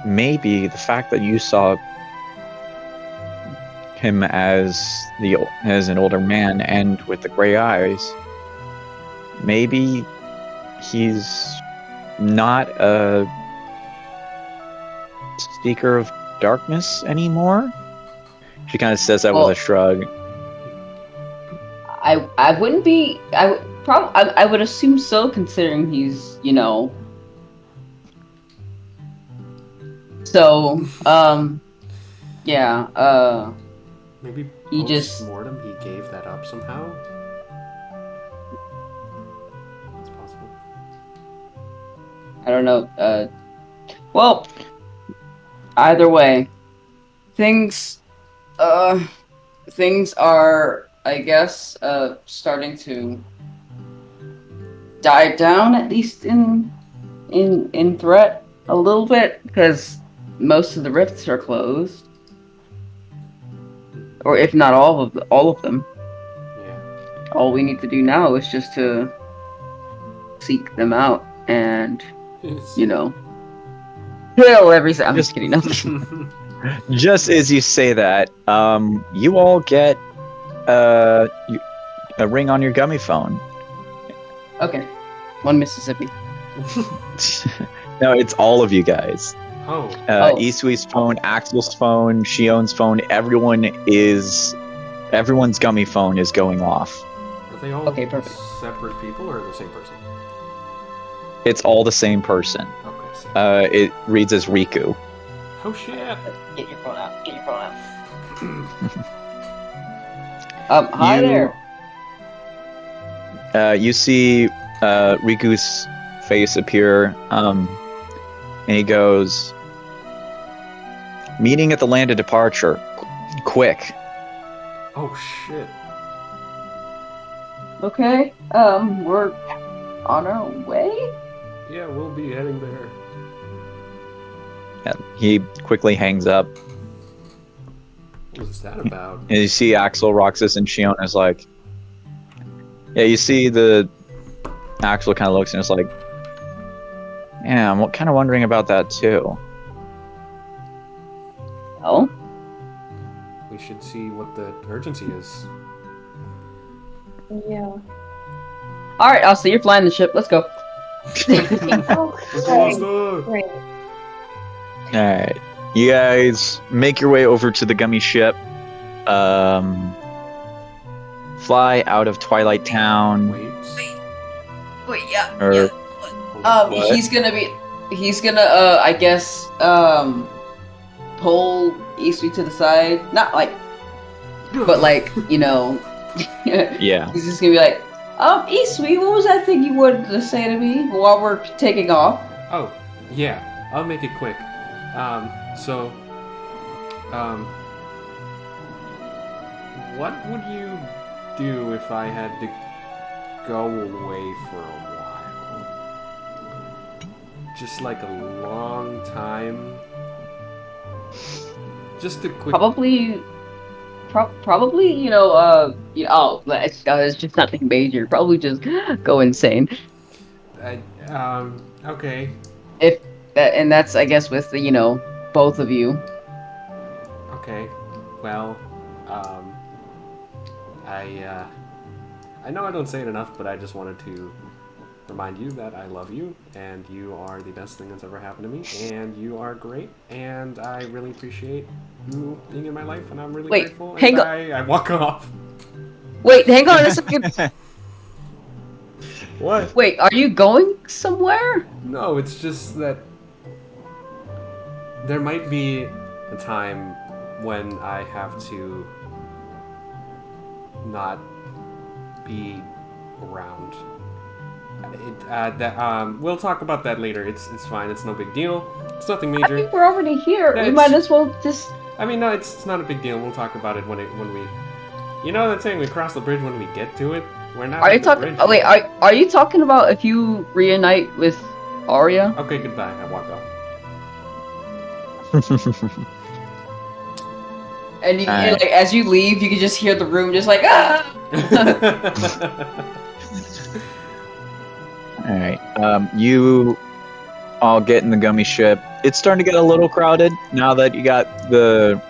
maybe the fact that you saw him as an older man and with the gray eyes, maybe he's not a Seeker of Darkness anymore. She kind of says that with a shrug. I wouldn't be. I would assume so, considering he's, you know. So, yeah. Maybe he just post-mortem he gave that up somehow. That's possible. I don't know. Well, either way, things are, I guess, starting to die down, at least in threat a little bit, because most of the rifts are closed, or if not all of them. Yeah. All we need to do now is just to seek them out and, you know, kill every. I'm just kidding. No. Just as you say that, you all get a ring on your gummy phone. Okay, one Mississippi. No, it's all of you guys. Oh. Isui's phone, Axel's phone, Shion's phone. Everyone's gummy phone is going off. Are they all perfect. Separate people or the same person? It's all the same person. Okay. So. It reads as Riku. Oh shit! Get your phone out. Hi there. You see Riku's face appear, and he goes, "Meeting at the land of departure. Quick." Oh shit. Okay. We're on our way? Yeah, we'll be heading there. Yeah, he quickly hangs up. What was that about? And you see Axel, Roxas, and Shion is like... Yeah, you see the... Axel kind of looks and is like... Yeah, I'm kind of wondering about that too. Oh? We should see what the urgency is. Yeah. Alright, I'll see you're flying the ship. Let's go. Oh, great. Alright. You guys make your way over to the gummy ship. Fly out of Twilight Town. Wait, yeah. Or, what? He's gonna, I guess, pull Isui to the side. Not like, but like, you know. Yeah. He's just gonna be like, Isui, what was that thing you wanted to say to me while we're taking off? Oh, yeah. I'll make it quick. What would you do if I had to go away for a while? Just like a long time? Just a quick... Probably, you know, it's just nothing major. Probably just go insane. Okay. And that's, I guess, with the, you know, both of you. Okay. Well, I know I don't say it enough, but I just wanted to remind you that I love you, and you are the best thing that's ever happened to me, and you are great, and I really appreciate you being in my life, and I'm really grateful. Hang on. I walk off. Wait, hang on a second. What? Wait, are you going somewhere? No, it's just that there might be a time when I have to not be around. We'll talk about that later. It's fine. It's no big deal. It's nothing I major. think we're already here. Yeah, We it's- might as well just. I mean, no, it's not a big deal. We'll talk about it when we. You know that saying, we cross the bridge when we get to it. We're not. Are at you the talking? bridge Oh wait, yet. are you talking about if you reunite with Arya? Okay, goodbye. I walk off. And you, Alright. like, as you leave, you can just hear the room just like ah. All right. You all get in the gummy ship. It's starting to get a little crowded now that you got the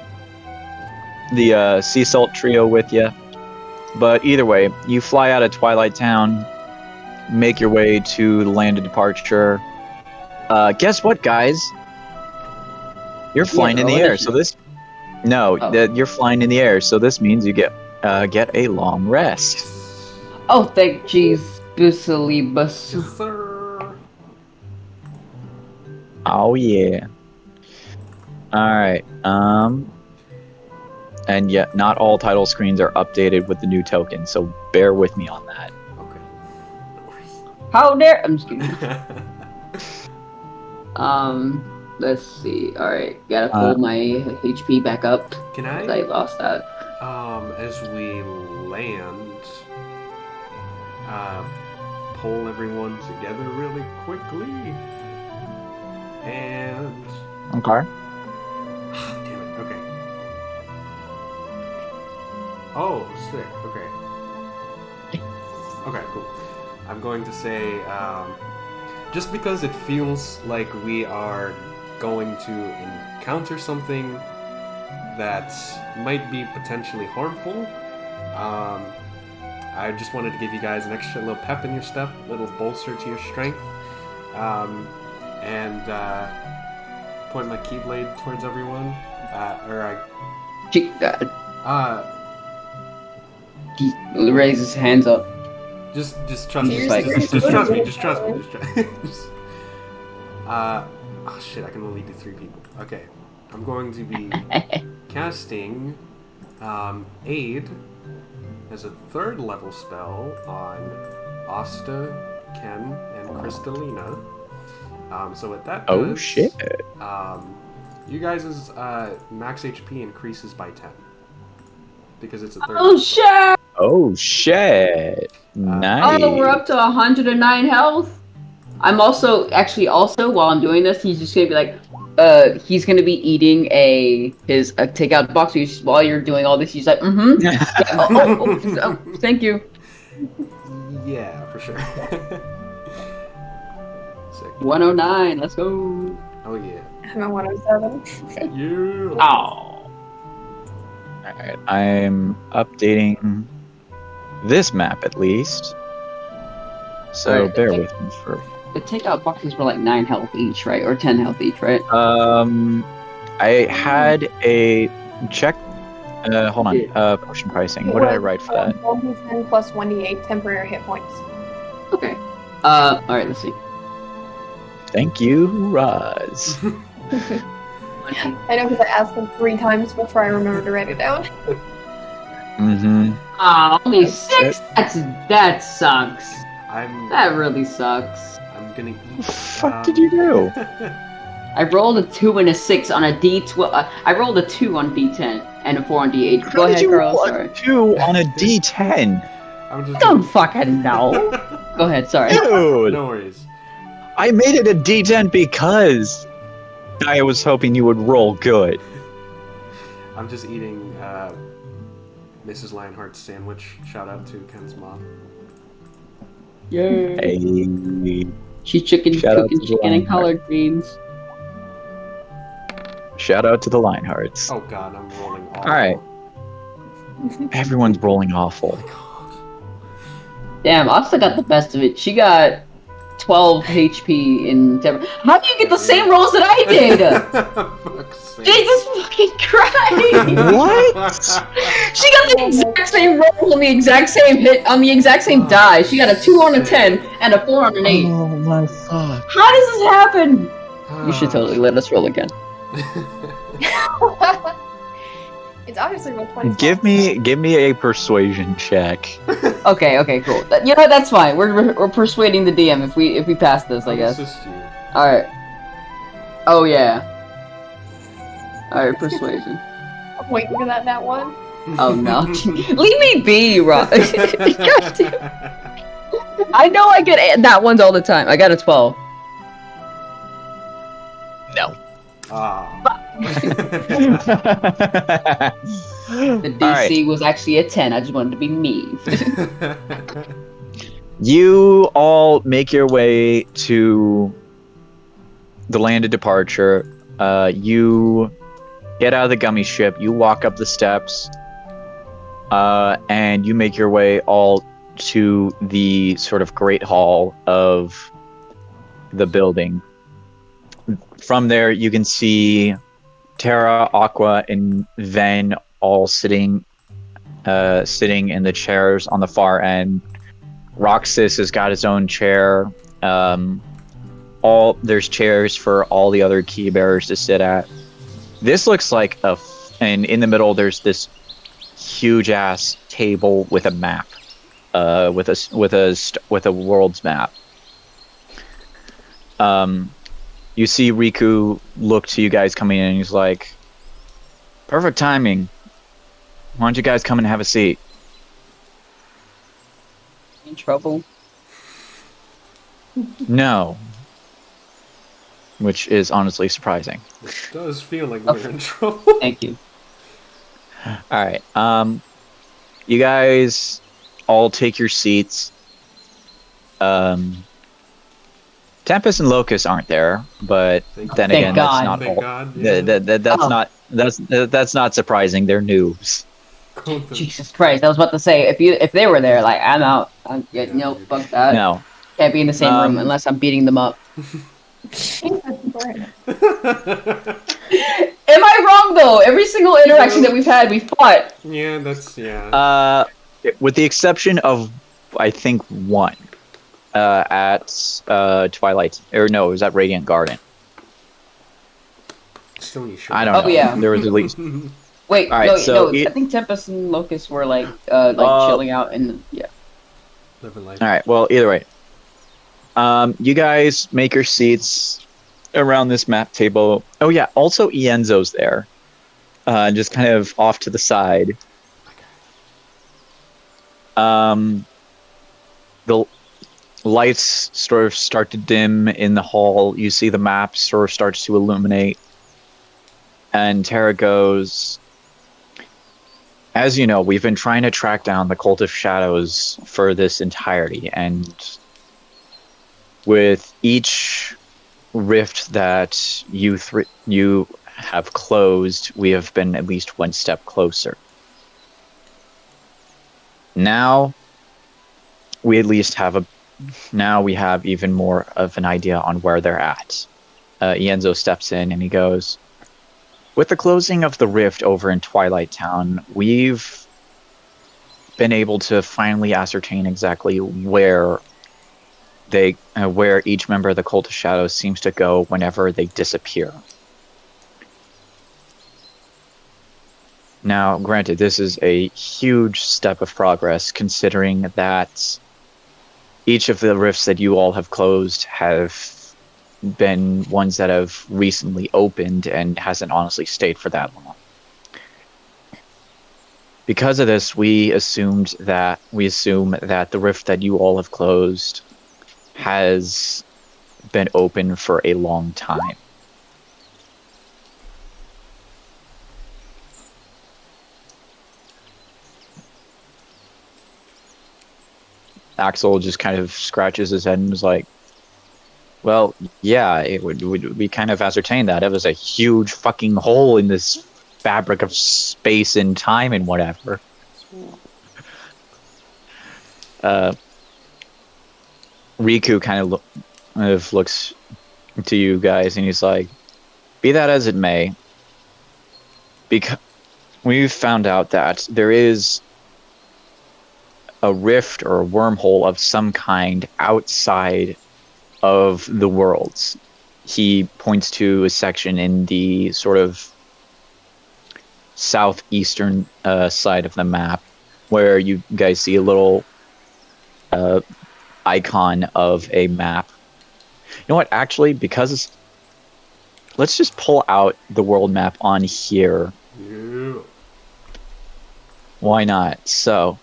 sea salt trio with you. But either way, you fly out of Twilight Town, make your way to the land of departure. Guess what, guys? You're flying in the air, so this. No, Oh. you're flying in the air, so this means you get a long rest. Oh, thank jeez, Busalibus. Yes, sir. Oh yeah. All right. And yet, not all title screens are updated with the new token, so bear with me on that. Okay. No worries. How dare? I'm just kidding. Let's see. All right, gotta pull my HP back up. Can 'Cause I? I lost that. As we land, pull everyone together really quickly. And Okay. damn it. Okay. Oh, sick. Okay. Okay, cool. I'm going to say, just because it feels like we are going to encounter something that might be potentially harmful, I just wanted to give you guys an extra little pep in your step, little bolster to your strength, and point my keyblade towards everyone. He raises his hands up. Just trust me. Seriously? Just trust me. Just trust me. Oh shit! I can only do 3 people. Okay, I'm going to be casting Aid as a 3rd level spell on Asta, Ken, and Crystalina. So what that does? Oh shit. You guys' max HP increases by 10 because it's a 3rd. Oh shit! Oh shit. Nice. Oh, we're up to 109 health. I'm also while I'm doing this, he's just gonna be like, he's gonna be eating his takeout box. While you're doing all this, he's like, yeah, oh, thank you. Yeah, for sure. Sick. 109. Let's go. Oh yeah. I'm at 107. Yeah. Oh. Alright, I'm updating this map at least. So Alright, bear okay. with me for. The takeout boxes were like 9 health each, right? Or 10 health each, right? I had a check. Hold on. Potion pricing. What did I write for that? 1d10 plus 1d8 temporary hit points. Okay. Alright, let's see. Thank you, Roz. I know because I asked them 3 times before I remembered to write it down. Mm-hmm. Only 6? That sucks. That really sucks. I'm gonna eat. What the fuck did you do? I rolled a 2 and a 6 on a D12. I rolled a 2 on D10 and a 4 on D8. Go How did ahead, you Carl. roll Sorry. a 2 on a D10? I'm just Don't fucking know. Go ahead. Sorry. Dude, No worries. I made it a D10 because I was hoping you would roll good. I'm just eating Mrs. Lionheart's sandwich. Shout out to Ken's mom. Yay. Hey, She's cooking Shout out to chicken the and collard greens. shout out to the Lionhearts. Oh god, I'm rolling awful. Alright. Everyone's rolling awful. Oh my Damn, Asta got the best of it. She got 12 HP in Deborah. How do you get the same rolls that I did? god. Fuck's sake. Jesus fucking Christ! What? She got the exact same roll on the exact same hit on the exact same die. She got a 2 on a 10 and a 4 on an 8. Oh my fuck. How does this happen? You should totally let us roll again. It's obviously roll 20. Give me a persuasion check. Okay, cool. You know what, that's fine. We're persuading the DM if we pass this, I guess. It's just you. All right. Oh yeah. All right, persuasion. I'm waiting for that one. Oh no. Leave me be, Rob. God damn. I know I get that ones all the time. I got a 12. No. The DC was actually a 10. I just wanted to be mean. You all make your way to the land of departure. You get out of the gummy ship. You walk up the steps, and you make your way all to the sort of great hall of the building. From there, you can see Terra, Aqua, and Ven all sitting in the chairs on the far end. Roxas has got his own chair. There's chairs for all the other key bearers to sit at. This looks like and in the middle there's this huge ass table with a map, with a world's map. You see Riku look to you guys coming in and he's like, perfect timing. Why don't you guys come and have a seat? In trouble? No. Which is honestly surprising. It does feel like we're in trouble. Thank you. Alright, you guys all take your seats. Tempest and Locust aren't there, but then again, that's not Thank all. God, yeah. That's not surprising. They're noobs. Jesus Christ! I was about to say if they were there, like I'm out. No, fuck that. No. Can't be in the same room unless I'm beating them up. Jesus Christ. Am I wrong though? Every single interaction that we've had, we fought. Yeah, with the exception of, I think, one. At Twilight, or no, it was at Radiant Garden. Stony Shore. I don't know. Oh, yeah. There was at least. Wait, All right, no, so I think Tempest and Locust were like chilling out and yeah. Living life. All right. Well, either way, you guys make your seats around this map table. Oh yeah. Also, Ienzo's there, just kind of off to the side. The lights sort of start to dim in the hall. You see the map sort of starts to illuminate. And Terra goes, as you know, we've been trying to track down the Cult of Shadows for this entirety. And with each rift that you have closed, we have been at least one step closer. Now, we at least have we have even more of an idea on where they're at. Ienzo steps in and he goes, with the closing of the rift over in Twilight Town, we've been able to finally ascertain exactly where each member of the Cult of Shadows seems to go whenever they disappear. Now, granted, this is a huge step of progress, considering that each of the rifts that you all have closed have been ones that have recently opened and hasn't honestly stayed for that long. Because of this, we assume that the rift that you all have closed has been open for a long time. Axel just kind of scratches his head and was like, well, yeah, it would we kind of ascertained that. It was a huge fucking hole in this fabric of space and time and whatever. Riku kind of looks to you guys and he's like, be that as it may, because we've found out that there is a rift or a wormhole of some kind outside of the worlds. He points to a section in the sort of southeastern side of the map, where you guys see a little icon of a map. You know what? Actually, because let's just pull out the world map on here. Yeah. Why not? So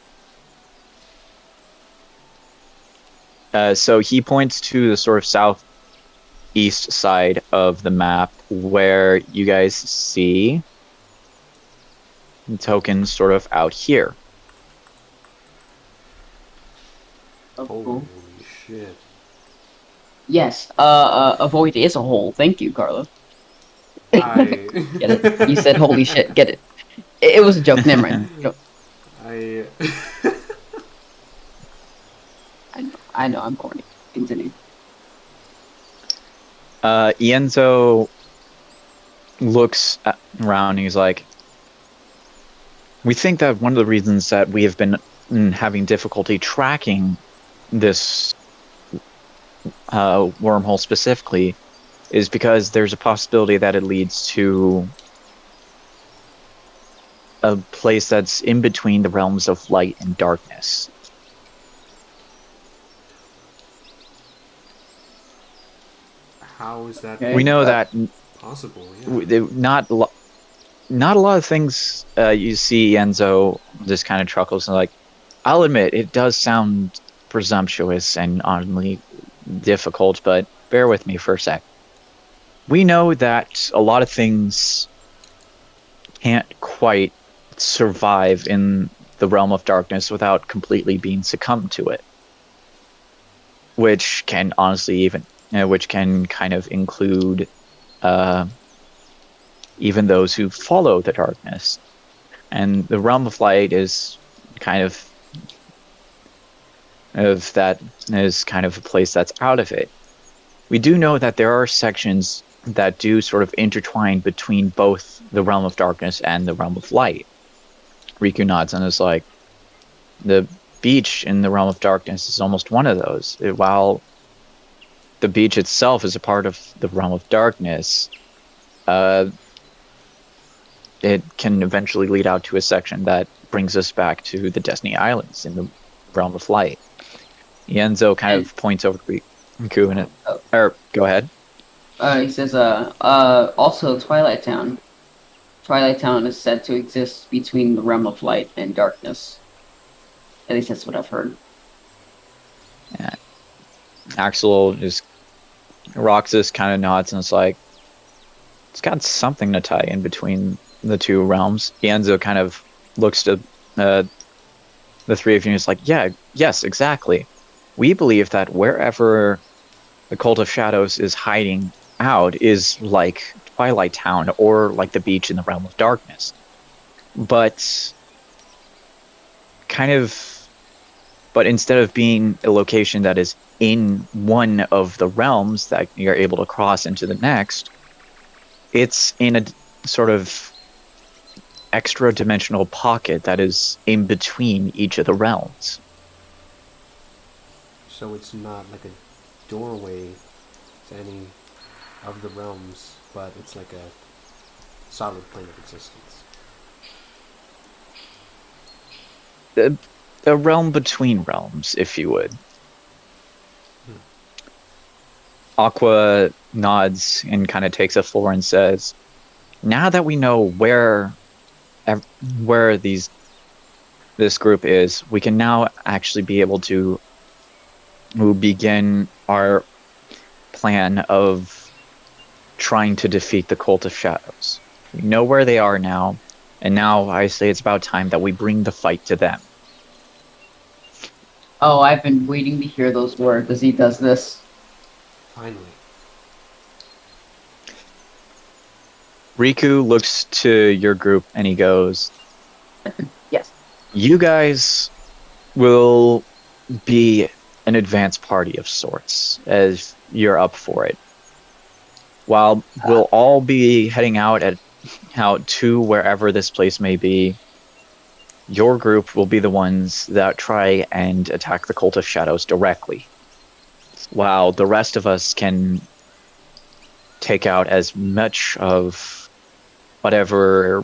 he points to the sort of southeast side of the map where you guys see the tokens sort of out here. Oh, Holy cool. shit. Yes. A void is a hole. Thank you, Carlo. I... Get it? You said holy shit. Get it? It was a joke. Never mind. You know, I... I know. I'm corny. Continue. Ienzo looks around and he's like, we think that one of the reasons that we have been having difficulty tracking this wormhole specifically is because there's a possibility that it leads to a place that's in between the realms of light and darkness. How is that Okay. We know that possible? Yeah. not a lot of things you see. Enzo just kind of chuckles and like, I'll admit it does sound presumptuous and oddly difficult, but bear with me for a sec. We know that a lot of things can't quite survive in the realm of darkness without completely being succumbed to it, which can honestly which can kind of include even those who follow the darkness. And the realm of light is kind of that is kind of a place that's out of it. We do know that there are sections that do sort of intertwine between both the realm of darkness and the realm of light. Riku nods and is like, the beach in the realm of darkness is almost one of those. While the beach itself is a part of the realm of darkness, it can eventually lead out to a section that brings us back to the Destiny Islands in the realm of light. Ienzo kind of points over to Riku and or go ahead. He says, also Twilight Town. Twilight Town is said to exist between the realm of light and darkness. At least that's what I've heard. Yeah. Axel just Roxas kind of nods and it's like, it's got something to tie in between the two realms. Ienzo kind of looks to the three of you and is like, yes, exactly. We believe that wherever the Cult of Shadows is hiding out is like Twilight Town or like the beach in the realm of darkness. But instead of being a location that is in one of the realms that you're able to cross into the next, it's in a sort of extra dimensional pocket that is in between each of the realms. So it's not like a doorway to any of the realms, but it's like a solid plane of existence. The realm between realms, if you would. Aqua nods and kind of takes a floor and says, now that we know where this group is, we can now actually be able to begin our plan of trying to defeat the Cult of Shadows. We know where they are now, and now I say it's about time that we bring the fight to them. Oh, I've been waiting to hear those words as he does this. Finally. Riku looks to your group and he goes, Yes. you guys will be an advanced party of sorts as you're up for it. While we'll all be heading out to wherever this place may be, your group will be the ones that try and attack the Cult of Shadows directly, while the rest of us can take out as much of whatever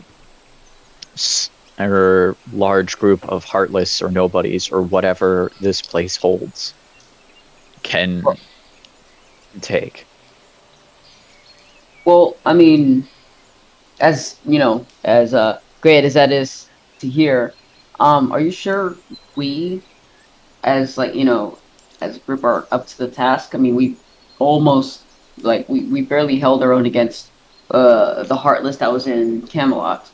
or large group of heartless or nobodies or whatever this place holds can take. Well, I mean, as you know, as great as that is to hear, are you sure we, as like as a group, are up to the task? I mean, we almost we barely held our own against the Heartless that was in Camelot.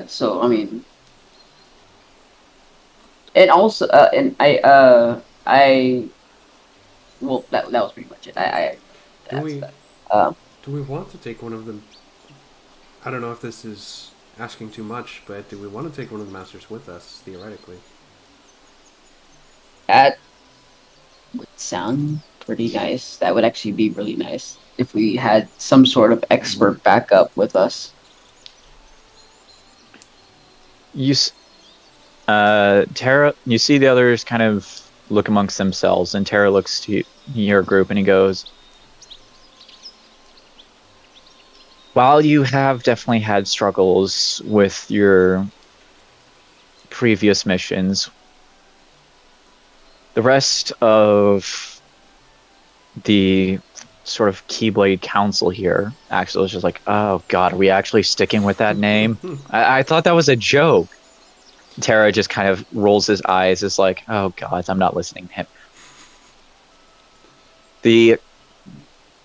So I mean, and also, and I well, that was pretty much it. Do we That. Um, do we want to take one of them? I don't know if this is asking too much, but do we want to take one of the masters with us theoretically? that would sound pretty nice. That would actually be really nice if we had some sort of expert backup with us. Terra, you see the others kind of look amongst themselves, and Terra looks to your group and he goes, while you have definitely had struggles with your previous missions, the rest of the sort of Keyblade Council here actually was just like, oh god, are we actually sticking with that name? I thought that was a joke. Terra just kind of rolls his eyes, is like, oh god, I'm not listening to him. The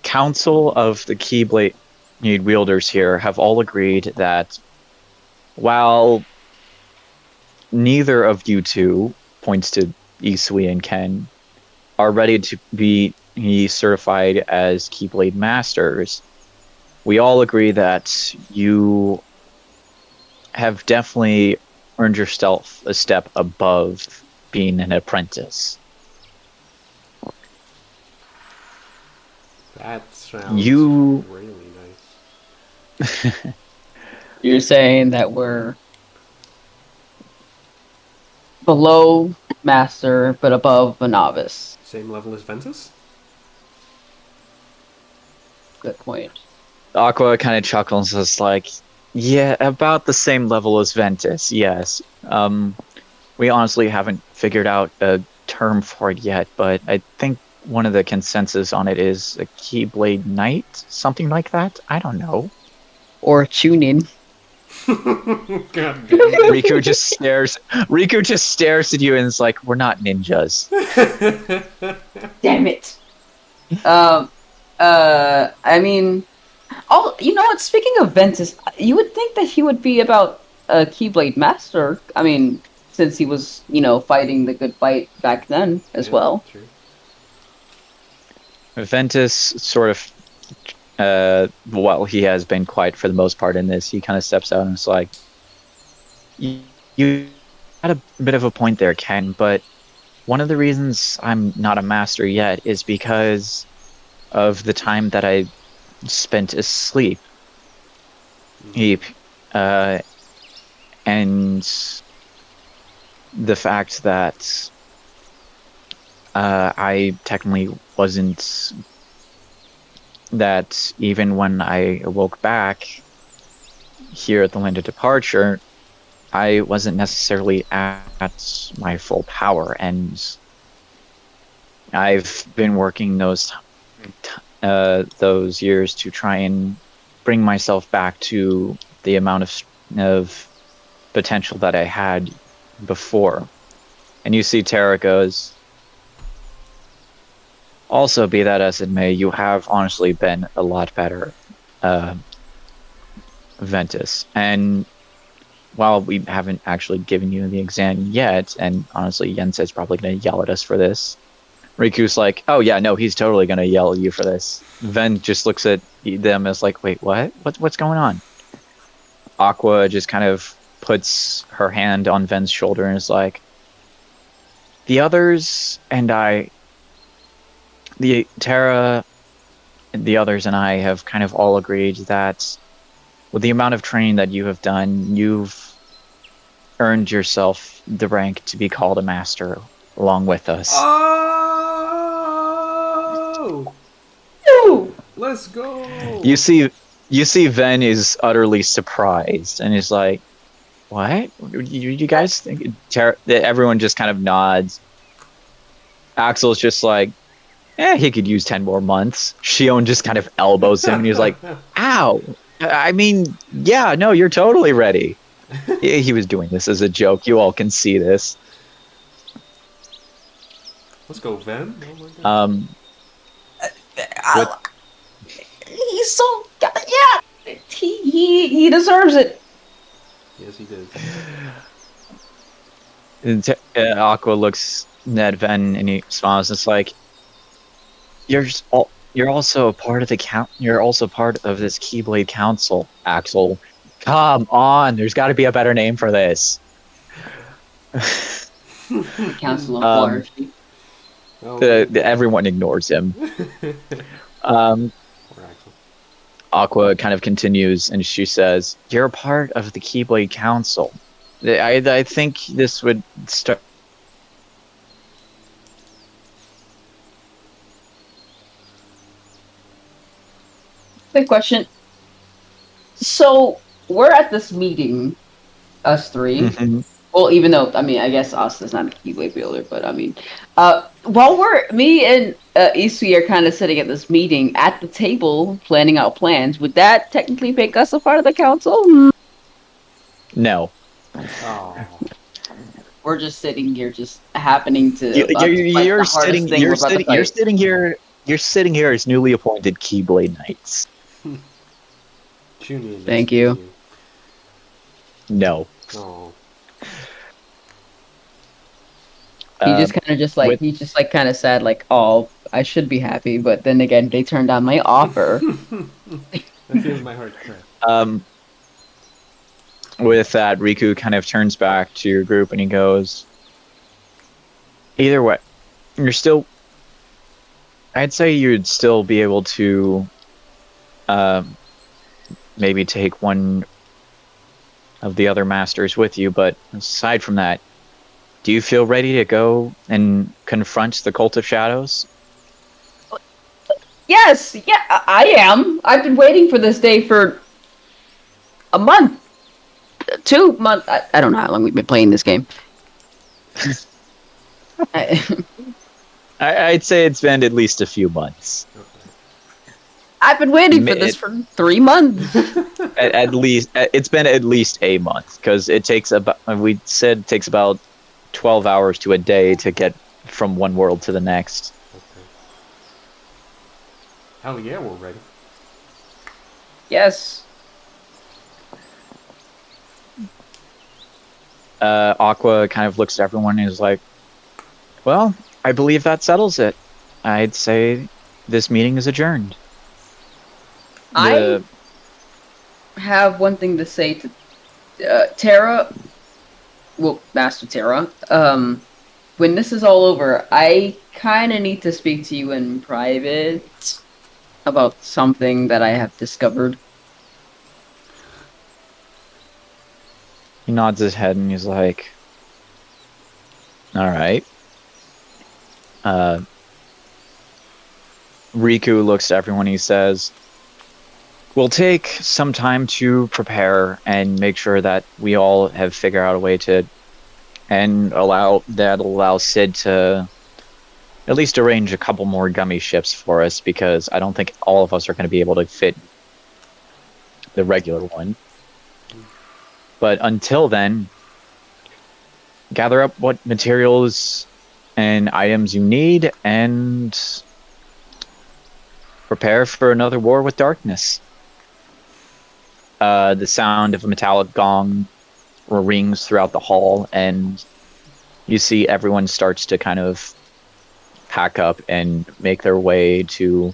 Council of the Keyblade wielders here have all agreed that while neither of you two, points to Isui and Ken, are ready to be certified as Keyblade Masters, we all agree that you have definitely earned yourself a step above being an apprentice. That sounds really nice. You're saying that we're below master but above a novice. Same level as Ventus? Good point. Aqua kind of chuckles, is like, yeah, about the same level as Ventus, yes. We honestly haven't figured out a term for it yet, but I think one of the consensus on it is a Keyblade Knight, something like that. I don't know. Or tuning. God damn. Riku just stares at you and is like, we're not ninjas. Damn it. I mean, you know what? Speaking of Ventus, you would think that he would be about a Keyblade Master. I mean, since he was, fighting the good fight back then as well. True. Ventus sort of, while he has been quiet for the most part in this, he kind of steps out and is like, you had a bit of a point there, Ken, but one of the reasons I'm not a master yet is because of the time that I spent asleep. And the fact that I technically wasn't, that even when I awoke back here at the Land of Departure, I wasn't necessarily at my full power, and I've been working those years to try and bring myself back to the amount of potential that I had before. And you see Terra goes, also, be that as it may, you have honestly been a lot better, Ventus. And while we haven't actually given you the exam yet, and honestly, Yenset's probably going to yell at us for this, Riku's like, oh yeah, no, he's totally going to yell at you for this. Ven just looks at them as like, wait, what? What's going on? Aqua just kind of puts her hand on Ven's shoulder and is like, the others and Terra, the others and I have kind of all agreed that with the amount of training that you have done, you've earned yourself the rank to be called a master along with us. Oh! Ooh! Let's go! You see You see Ven is utterly surprised, and he's like, what? You guys think... Everyone just kind of nods. Axel's just like, he could use 10 more months. Shion just kind of elbows him, and he's like, ow! I mean, yeah, no, you're totally ready. He was doing this as a joke. You all can see this. Let's go, Ven. Oh my God. He's so yeah. He deserves it. Yes, he did. And Aqua looks at Ven and he smiles. It's like, you're also a part of the You're also part of this Keyblade Council, Axel. Come on, there's got to be a better name for this. Council of Water. Oh, Everyone ignores him. poor Axel. Aqua kind of continues, and she says, "You're a part of the Keyblade Council. I think this would start." Quick question. So we're at this meeting, us three. Mm-hmm. Well, even though I mean, I guess us is not a Keyblade builder, but I mean, while me and Isui are kind of sitting at this meeting at the table planning out plans, would that technically make us a part of the council? No. Oh. We're just sitting here, just happening to. You're sitting here as newly appointed Keyblade Knights. Junior. Thank you. No. Oh. He just kind of he's just like kind of sad, like, oh, I should be happy, but then again, they turned down my offer. That feels my heart crack. With that, Riku kind of turns back to your group and he goes, either way, I'd say you'd still be able to maybe take one of the other masters with you, but aside from that, do you feel ready to go and confront the Cult of Shadows? Yes, yeah, I am. I've been waiting for this day for a month. 2 months. I don't know how long we've been playing this game. I'd say it's been at least a few months. I've been waiting for this for 3 months. At least, it's been at least a month, because it takes about, we said it takes about 12 hours to a day to get from one world to the next. Okay. Hell yeah, we're ready. Yes. Aqua kind of looks at everyone and is like, well, I believe that settles it. I'd say this meeting is adjourned. I have one thing to say to Terra. Well, Master Terra. When this is all over, I kind of need to speak to you in private about something that I have discovered. He nods his head and he's like, all right. Riku looks at everyone and he says, we'll take some time to prepare and make sure that we all have figured out a way to, and allow Sid to at least arrange a couple more gummy ships for us, because I don't think all of us are going to be able to fit the regular one. But until then, gather up what materials and items you need and prepare for another war with darkness. The sound of a metallic gong rings throughout the hall, and you see everyone starts to kind of pack up and make their way to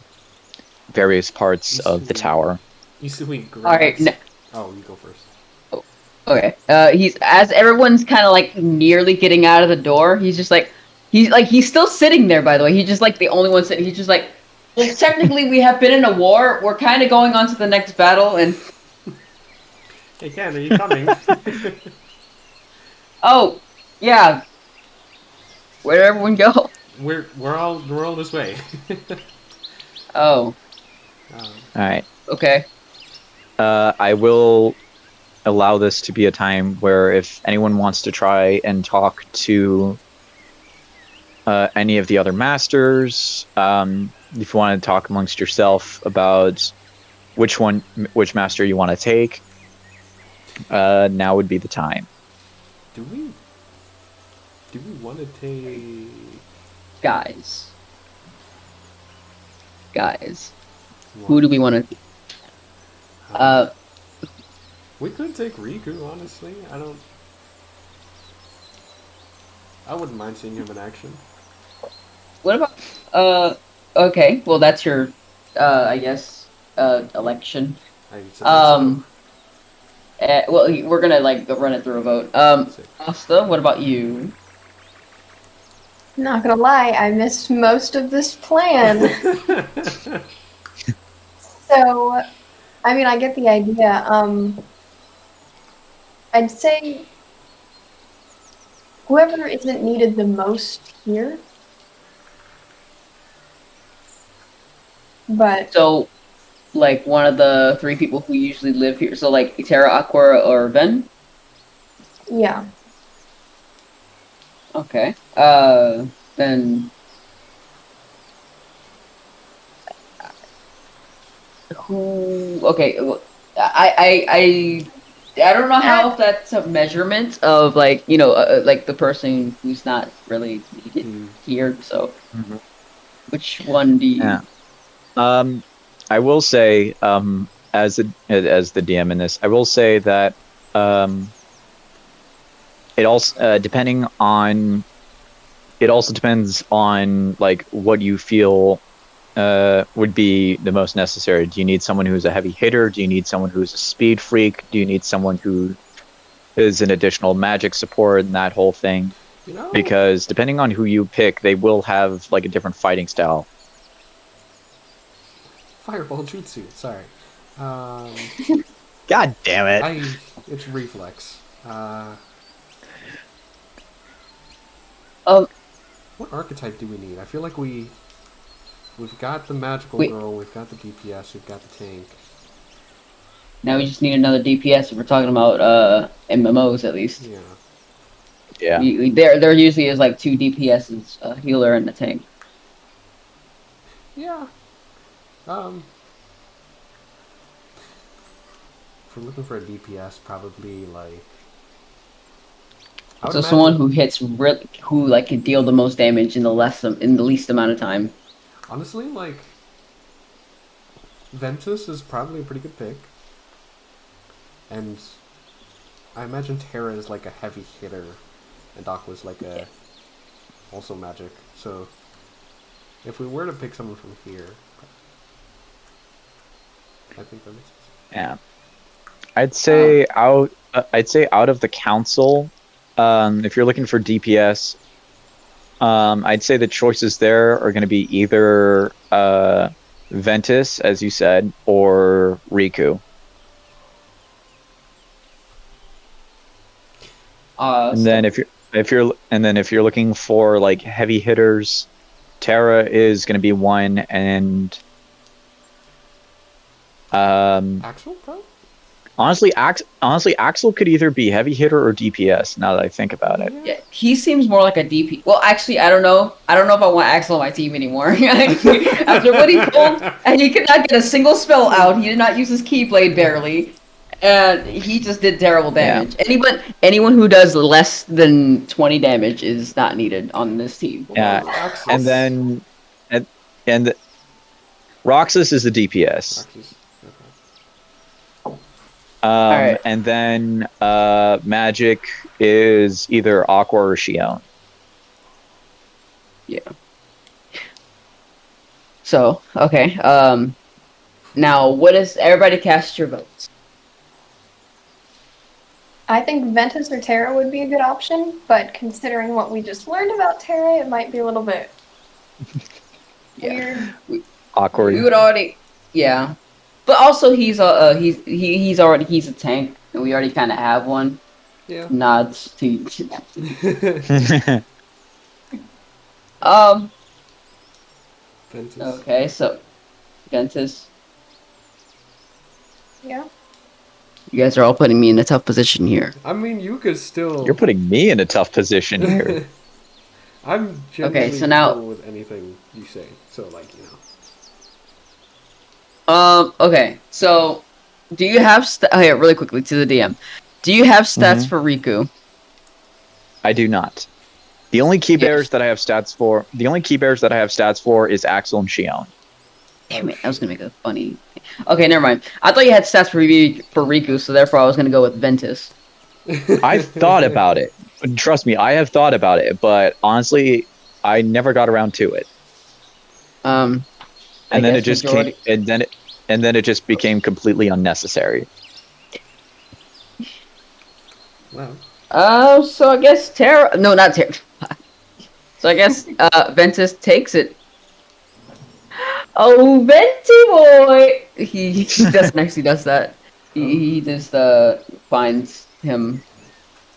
various parts of the tower. Alright, Oh, you go first. Okay. As everyone's kind of like nearly getting out of the door, he's still sitting there, by the way. He's just like the only one sitting. He's just like, well, technically we have been in a war. We're kind of going on to the next battle, and... Hey, Ken, are you coming? Oh, yeah. Where'd everyone go? We're all this way. Oh. Alright. Okay. I will allow this to be a time where if anyone wants to try and talk to any of the other masters, if you want to talk amongst yourself about which master you want to take, now would be the time. Do we want to take... Guys, who do we want to? We could take Riku, honestly. I wouldn't mind seeing him in action. What about? Okay, well that's your, I guess, election. I suppose Well, we're gonna like go run it through a vote. Sick. Asta, what about you? Not gonna lie, I missed most of this plan. So, I mean, I get the idea. I'd say whoever isn't needed the most here. But So, like one of the three people who usually live here. So like Terra, Aqua, or Ven. yeah, Okay. Then who? Okay. Well, I don't know how that's a measurement of like like the person who's not really needed here. So, Mhm. which one do you? Yeah. I will say, as the DM in this, I will say that it also depends on like what you feel would be the most necessary. Do you need someone who's a heavy hitter? Do you need someone who's a speed freak? Do you need someone who is an additional magic support and that whole thing? Because depending on who you pick, they will have like a different fighting style. Fireball Jutsu, sorry. God damn it! It's reflex. What archetype do we need? I feel like we've got the magical girl, we've got the DPS, we've got the tank. Now we just need another DPS if we're talking about MMOs at least. Yeah. There usually is like 2 DPSs, a healer and a tank. Yeah. If we're looking for a DPS, probably like. So someone who hits who like can deal the most damage in the least amount of time. Honestly, like Ventus is probably a pretty good pick, and I imagine Terra is like a heavy hitter, and Aqua's like a also magic. So if we were to pick someone from here, I think that makes sense. Yeah, I'd say out of the council, if you're looking for DPS, I'd say the choices there are going to be either Ventus, as you said, or Riku. And then if you're looking for like heavy hitters, Terra is going to be one, and Axel, probably? honestly, Axel could either be heavy hitter or DPS. Now that I think about it, Yeah, he seems more like a DP. Well, actually, I don't know. I don't know if I want Axel on my team anymore. After what he pulled, and he could not get a single spell out. He did not use his Keyblade barely, and he just did terrible damage. Yeah. Anyone who does less than 20 damage is not needed on this team. Yeah, and then and Roxas is the DPS. Axis. Alright. And then Magic is either Aqua or Shion. Yeah. So, okay. Now, what is... Everybody cast your votes. I think Ventus or Terra would be a good option, but considering what we just learned about Terra, it might be a little bit weird. Awkward. We would already... Yeah. But also, he's a tank, and we already kind of have one. Yeah. Nods to... Ventus. Okay, so... Ventus. Yeah. You guys are all putting me in a tough position here. I mean, you could still. You're putting me in a tough position here. I'm generally so now- cool with anything you say. So, like, you know. Okay, so do you have okay, really quickly to the DM. Do you have stats for Riku? I do not. The only key bears that I have stats for, is Axel and Shion. Damn it, I was gonna make a funny. Okay, never mind. I thought you had stats for Riku, so therefore I was gonna go with Ventus. I've thought about it. Trust me, I have thought about it, but honestly, I never got around to it. I And then guess it just majority- came, and then it just became completely unnecessary. Well, So I guess Terra. No, not Terra. So I guess Ventus takes it. Oh, Venti boy! He doesn't actually does that. He just finds him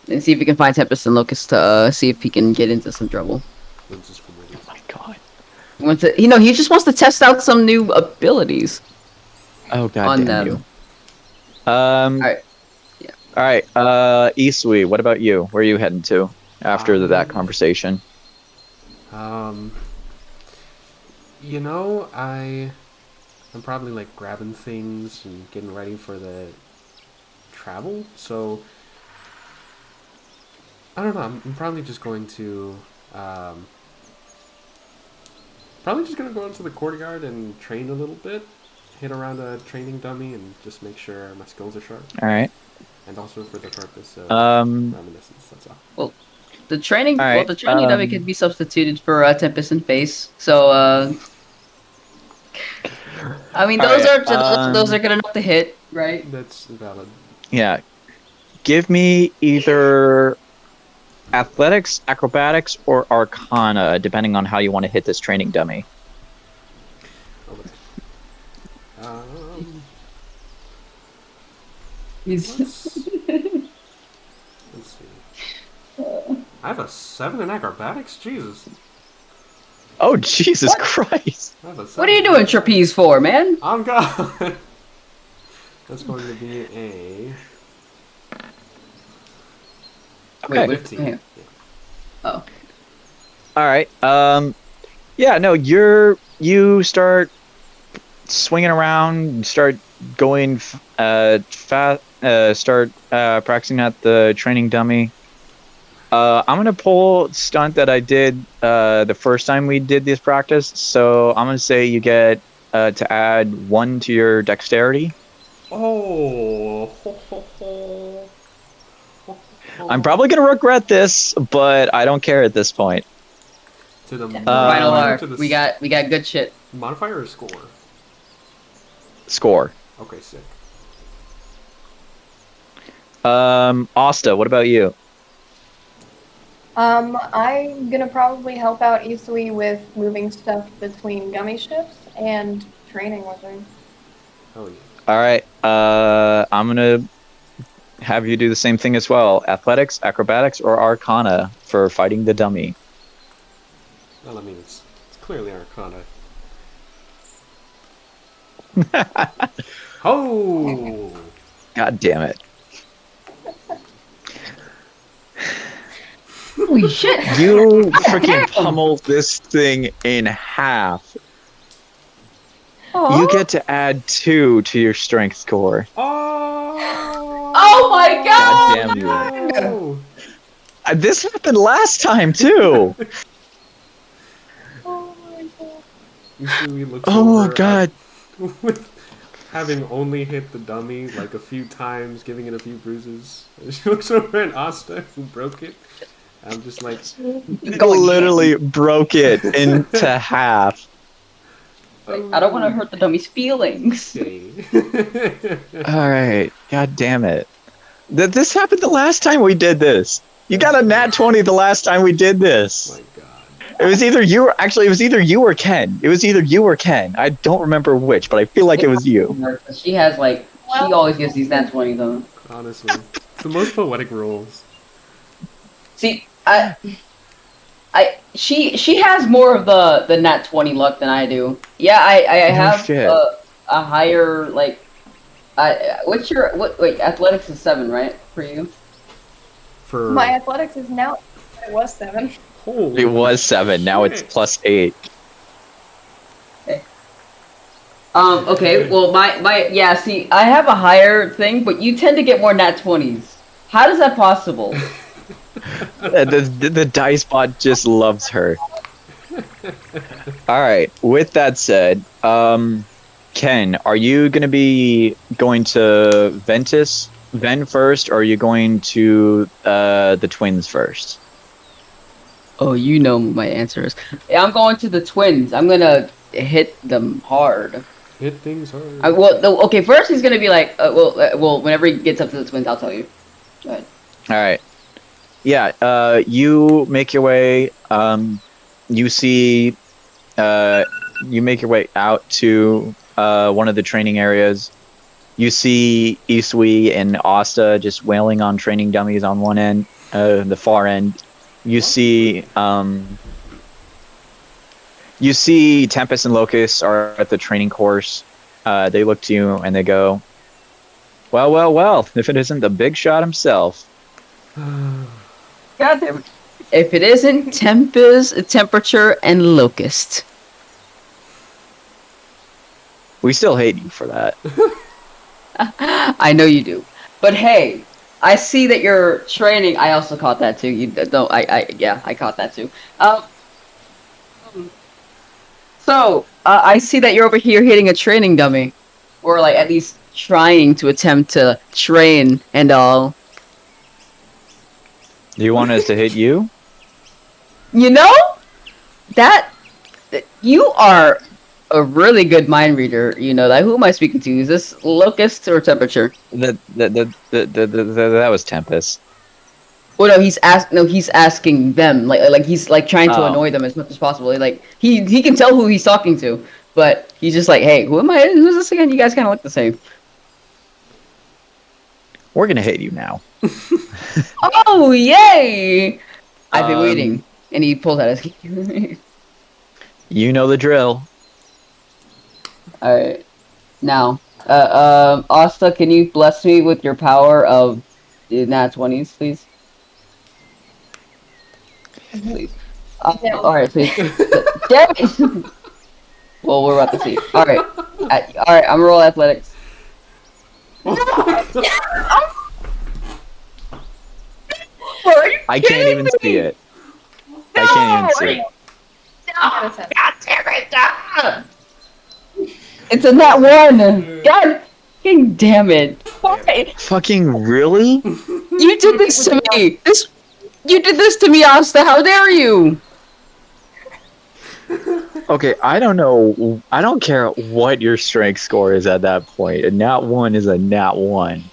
and see if he can find Tempest and Locust to see if he can get into some trouble. let's just go with it. Oh my god. He wants to, he just wants to test out some new abilities. Oh god On damn them. you. Alright. Yeah. Alright, Isui, what about you? Where are you heading to after that conversation? You know, I'm probably like grabbing things and getting ready for the travel. So I don't know. I'm probably just going to go into the courtyard and train a little bit, hit around a training dummy, and just make sure my skills are sharp. Alright. And also for the purpose of reminiscence. That's all. The training, Alright, the training dummy could be substituted for Tempest and Face. So, I mean, those are good enough to hit, right? That's valid. Yeah. Give me either athletics, acrobatics, or arcana, depending on how you want to hit this training dummy. He's Let's see. I have a 7 in acrobatics? Jesus. Oh, Jesus Christ. I have a 7. What are you doing trapeze for, man? I'm gone. That's going to be a Okay. 15. Okay. Oh. Alright, yeah, no, you start swinging around, start going fast, start practicing at the training dummy. I'm gonna pull stunt that I did the first time we did this practice. So I'm gonna say you get to add 1 to your dexterity. Oh. I'm probably gonna regret this, but I don't care at this point. To the Final modifier, arc. to the We got good shit. modifier or score? Score. Okay, sick. Asta, what about you? I'm gonna probably help out Isui with moving stuff between gummy ships and training with her. Oh yeah. All right. I'm gonna have you do the same thing as well. Athletics, acrobatics, or arcana for fighting the dummy. Well, I mean, it's clearly Arcana. Oh! God damn it. Holy shit! You freaking pummel this thing in half. You get to add 2 to your strength score. Oh! Oh my god! God damn you. No! This happened last time too. Oh my god. Usui looks Oh over god. with having only hit the dummy like a few times, giving it a few bruises. And she looks over at Asta, who broke it. I'm just like, Literally broke it into half. I don't want to hurt the dummy's feelings. okay. All right. God damn it. This happened the last time we did this. You got a nat 20 the last time we did this. My god. It was either you or Ken. It was either you or Ken. I don't remember which, but I feel like it was you. She has she always gets these nat 20s though. Honestly. It's the most poetic roles. See, she has more of the nat 20 luck than I do. Yeah, I have shit. a higher What's your what? Wait, athletics is 7, right? For you? For My athletics is now. It was 7. holy It was 7. Now it's shit. +8. Okay. Well, my yeah. See, I have a higher thing, but you tend to get more nat 20s. How is that possible? The dice bot just loves her. All right. With that said, Ken, are you going to be going to Ven first, or are you going to the twins first? Oh, you know my answer is. Yeah, I'm going to the twins. I'm gonna hit them hard. Hit things hard. Okay. First, he's gonna be like, whenever he gets up to the twins, I'll tell you. Go ahead. All right. Yeah. You make your way. You see. You make your way out to one of the training areas. You see Isui and Asta just wailing on training dummies on one end, the far end. You see Tempest and Locust are at the training course. They look to you and they go, well, well, well, if it isn't the big shot himself. God damn it. If it isn't Tempest, Temperature, and Locust. We still hate you for that. I know you do. But hey, I see that you're training. I also caught that too. You don't. Yeah, I caught that too. So I see that you're over here hitting a training dummy, or like at least trying to attempt to train and all. Do you want us to hit you? You know that you are a really good mind reader. You know that. Who am I speaking to? Is this Locust or Temperature? That was Tempest. Well, no, he's asking them, like he's like trying to Oh. annoy them as much as possible. Like he can tell who he's talking to, but he's just like, hey, who am I? Who's this again? You guys kind of look the same. We're gonna hit you now. Oh, yay! I've been Um, waiting, and he pulls out his key. You know the drill. All right, now, Asta, can you bless me with your power of nat 20s, please? Please. No. All right, please. Damn it! Well, we're about to see. All right, all right. I'm gonna roll athletics. I can't even see it. I can't even see it. God damn it! It's a nat 1. God fucking damn it! Why? Fucking really? You did this to me. You did this to me, Asta. How dare you? Okay, I don't know. I don't care what your strength score is at that point. A nat 1 is a nat 1.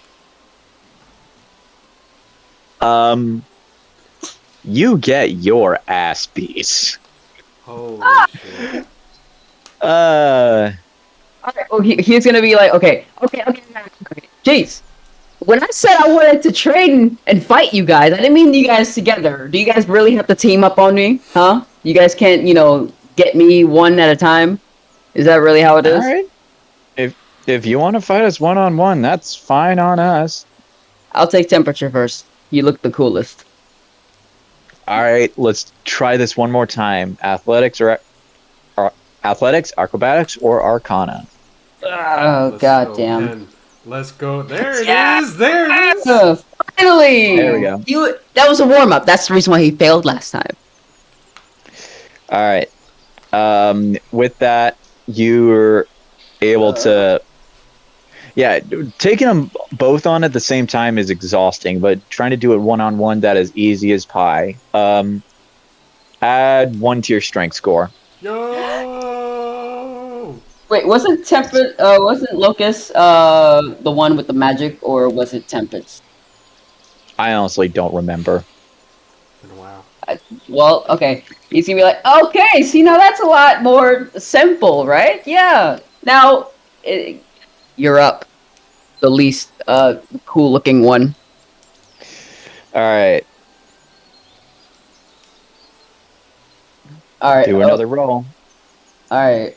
You get your ass beat. Holy shit. Uh, Alright, well, he's gonna be like, okay. Jeez. When I said I wanted to train and fight you guys, I didn't mean you guys together. Do you guys really have to team up on me? Huh? You guys can't, get me one at a time? Is that really how it is? all right. If you want to fight us one-on-one, that's fine on us. I'll take Temperature first. You look the coolest. All right, let's try this one more time. Athletics, acrobatics, or arcana. Oh, Let's god go, damn. Ken. Let's go. There it Yeah. is. There it is. Finally! There we go. That was a warm-up. That's the reason why he failed last time. All right. With that, you're able to. Yeah, taking them both on at the same time is exhausting, but trying to do it one-on-one, that is easy as pie. Add 1 to your strength score. Yo. Wait, wasn't Locust the one with the magic, or was it Tempest? I honestly don't remember. Been a while. Well, okay. He's gonna be like, okay, see, now that's a lot more simple, right? Yeah. Now, you're up. The least cool-looking one. All right, All right. do another roll. All right.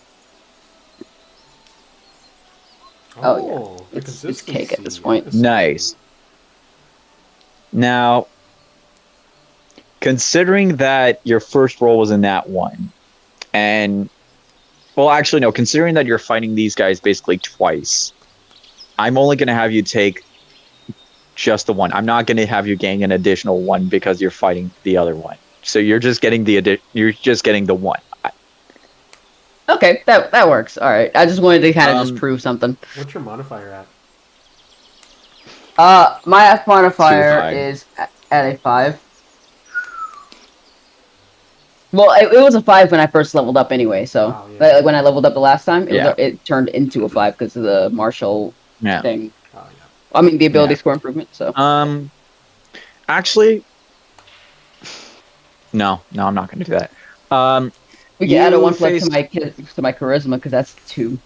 Oh, yeah. the It's cake at this consistency. point. Yes. Nice. Now, considering that your first roll was in that one, and well, actually, no, considering that you're fighting these guys basically twice, I'm only going to have you take just the one. I'm not going to have you gain an additional one because you're fighting the other one. So you're just getting the one. Okay, that works. All right. I just wanted to kind of just prove something. What's your modifier at? My F modifier 5. is at a 5. Well, it was a 5 when I first leveled up anyway, so Oh, yeah. when I leveled up the last time, Yeah. it turned into a 5 because of the martial Yeah. thing. Oh, yeah. I mean, the ability Yeah. score improvement, so. Actually, no, I'm not going to do that. We can add a you 1 plus faced- to my charisma because that's 2.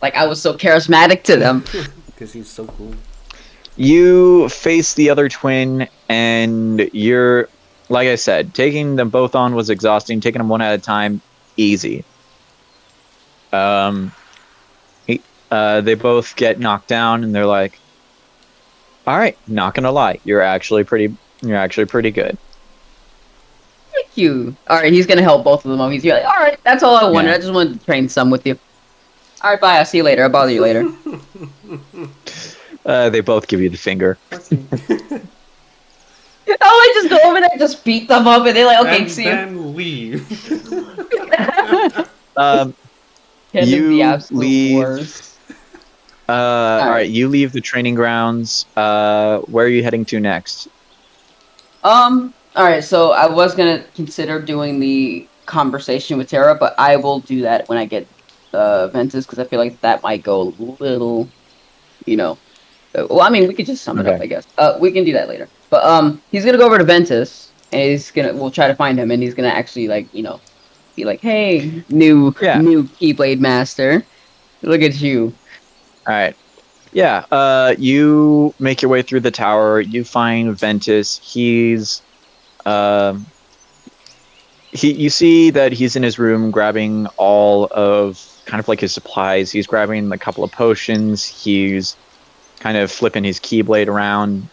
Like, I was so charismatic to them. Because he's so cool. You face the other twin, and you're, like I said, taking them both on was exhausting. Taking them one at a time, easy. They both get knocked down, and they're like, "All right, not gonna lie, you're actually pretty good." Thank you. Alright, he's gonna help both of them. He's like, alright, that's all I wanted. Yeah. I just wanted to train some with you. Alright, bye. I'll see you later. I'll bother you later. They both give you the finger. Oh, I just go over there and just beat them up, and they're like, okay, and see you. then leave. Him You is the absolute leave. worst. All right, you leave the training grounds. Where are you heading to next? Alright, so I was gonna consider doing the conversation with Tara, but I will do that when I get Ventus, because I feel like that might go a little, well, I mean, we could just sum it up, Okay. I guess. We can do that later. But, he's gonna go over to Ventus, and we'll try to find him, and he's gonna actually, be like, hey, new Keyblade Master, look at you. All right. Yeah. You make your way through the tower. You find Ventus. You see that he's in his room grabbing all of kind of like his supplies. He's grabbing a couple of potions. He's kind of flipping his keyblade around.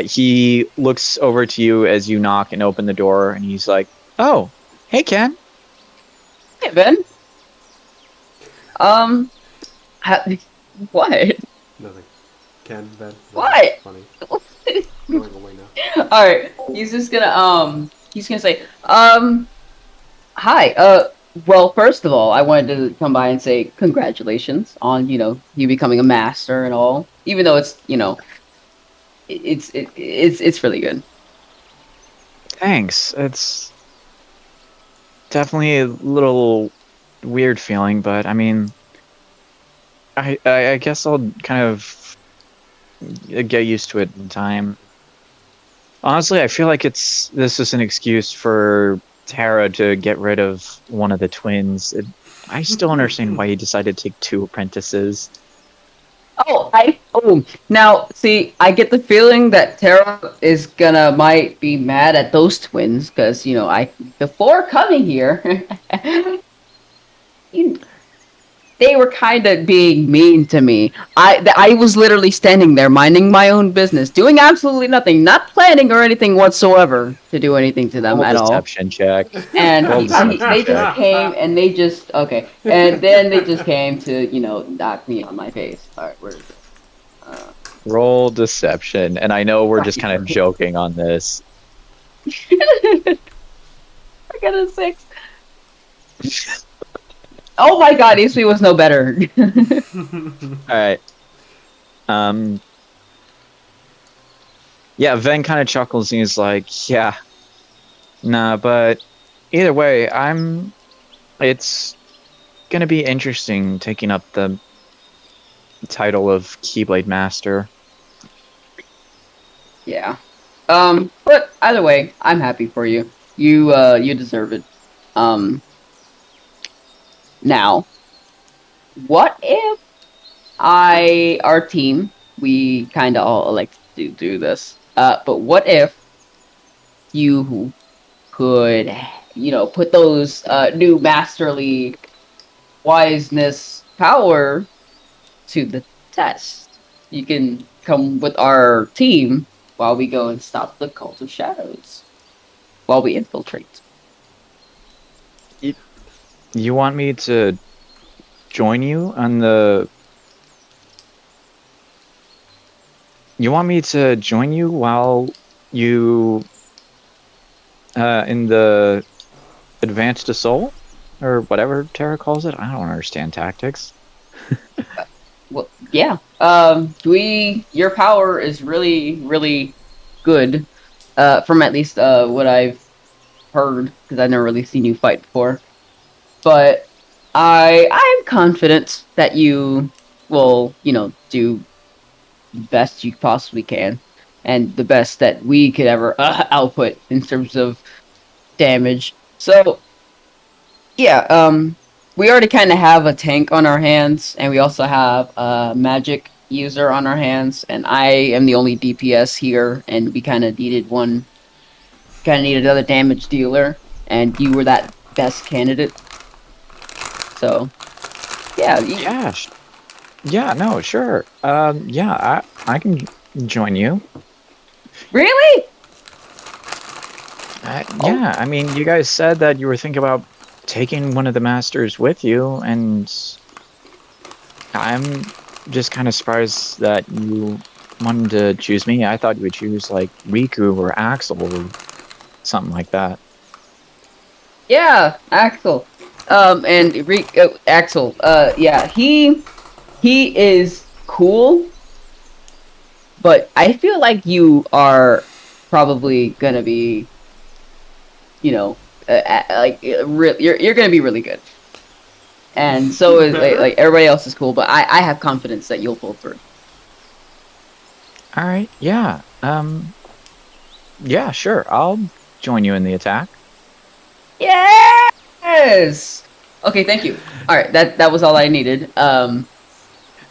He looks over to you as you knock and open the door, and he's like, "Oh, hey, Ken." Hey, Ben. What? Nothing. Ken, Ben. What? Funny. Going away now. Alright, he's gonna say, hi, well, first of all, I wanted to come by and say congratulations on, you becoming a master and all, even though it's, it's really good. Thanks. It's definitely a little weird feeling, but I mean, I guess I'll kind of get used to it in time. Honestly, I feel like this is an excuse for Tara to get rid of one of the twins. I still don't understand why he decided to take 2 apprentices. Now, see, I get the feeling that Tara might be mad at those twins, because, before coming here, they were kind of being mean to me. I was literally standing there, minding my own business, doing absolutely nothing, not planning or anything whatsoever to do anything to them at all. Deception check. And Roll deception they check. just came, and they just, okay. And then they just came to, knock me on my face. Alright, where is it? Roll deception, and I know we're just kind of joking on this. I got a 6. Oh my god, HP was no better. Alright. Yeah, Ven kind of chuckles and he's like, yeah. Nah, but either way, it's gonna be interesting taking up the title of Keyblade Master. Yeah. But either way, I'm happy for you. You deserve it. Now, what if our team, we kind of all like to do this, but what if you could, put those new masterly wiseness power to the test. You can come with our team while we go and stop the Cult of Shadows. While we infiltrate. You want me to join you on the... You want me to join you while you... in the Advanced Assault? Or whatever Terra calls it? I don't understand tactics. Well, yeah. Your power is really, really good. From at least what I've heard, because I've never really seen you fight before. But I'm confident that you will, do the best you possibly can, and the best that we could ever output in terms of damage. So, yeah, we already kind of have a tank on our hands, and we also have a magic user on our hands, and I am the only DPS here, and we kind of needed another damage dealer, and you were that best candidate. So, yeah. Yeah, no, sure. Yeah, I can join you. Really? Yeah, I mean, you guys said that you were thinking about taking one of the masters with you, and I'm just kind of surprised that you wanted to choose me. I thought you would choose, like, Riku or Axel or something like that. Yeah, Axel. Axel. Yeah, he is cool, but I feel like you are probably gonna be, you're gonna be really good. And so is like everybody else is cool, but I have confidence that you'll pull through. All right, yeah. Yeah, sure. I'll join you in the attack. Yes. Okay, thank you. All right, that was all I needed.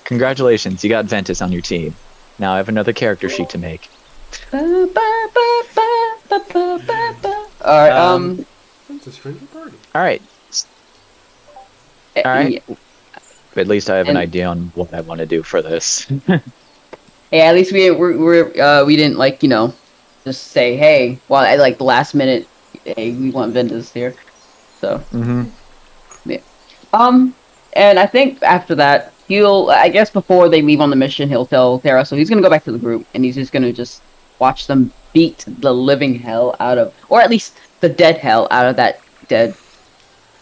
Congratulations, you got Ventus on your team. Now I have another character sheet to make. All right. Princess friendly party. All right. All right. Yeah. At least I have an idea on what I want to do for this. Hey, at least we didn't just say, hey, well, at like the last minute, hey, we want Ventus here. So. Yeah. And I think after that, I guess before they leave on the mission, he'll tell Terra, so he's gonna go back to the group, and he's just gonna just watch them beat the living hell out of, or at least the dead hell out of that dead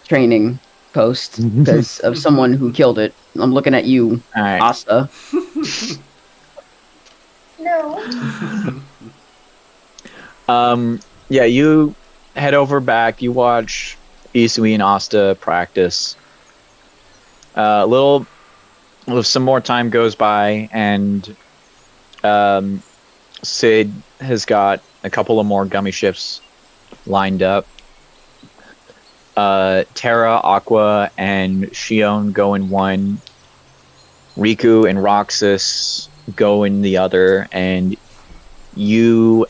training post, because of someone who killed it. I'm looking at you, All right. Asta. No. Yeah, you head over back, you watch Isui and Asta practice. Some more time goes by, and Sid has got a couple of more gummy ships lined up. Terra, Aqua, and Shion go in one. Riku and Roxas go in the other, and you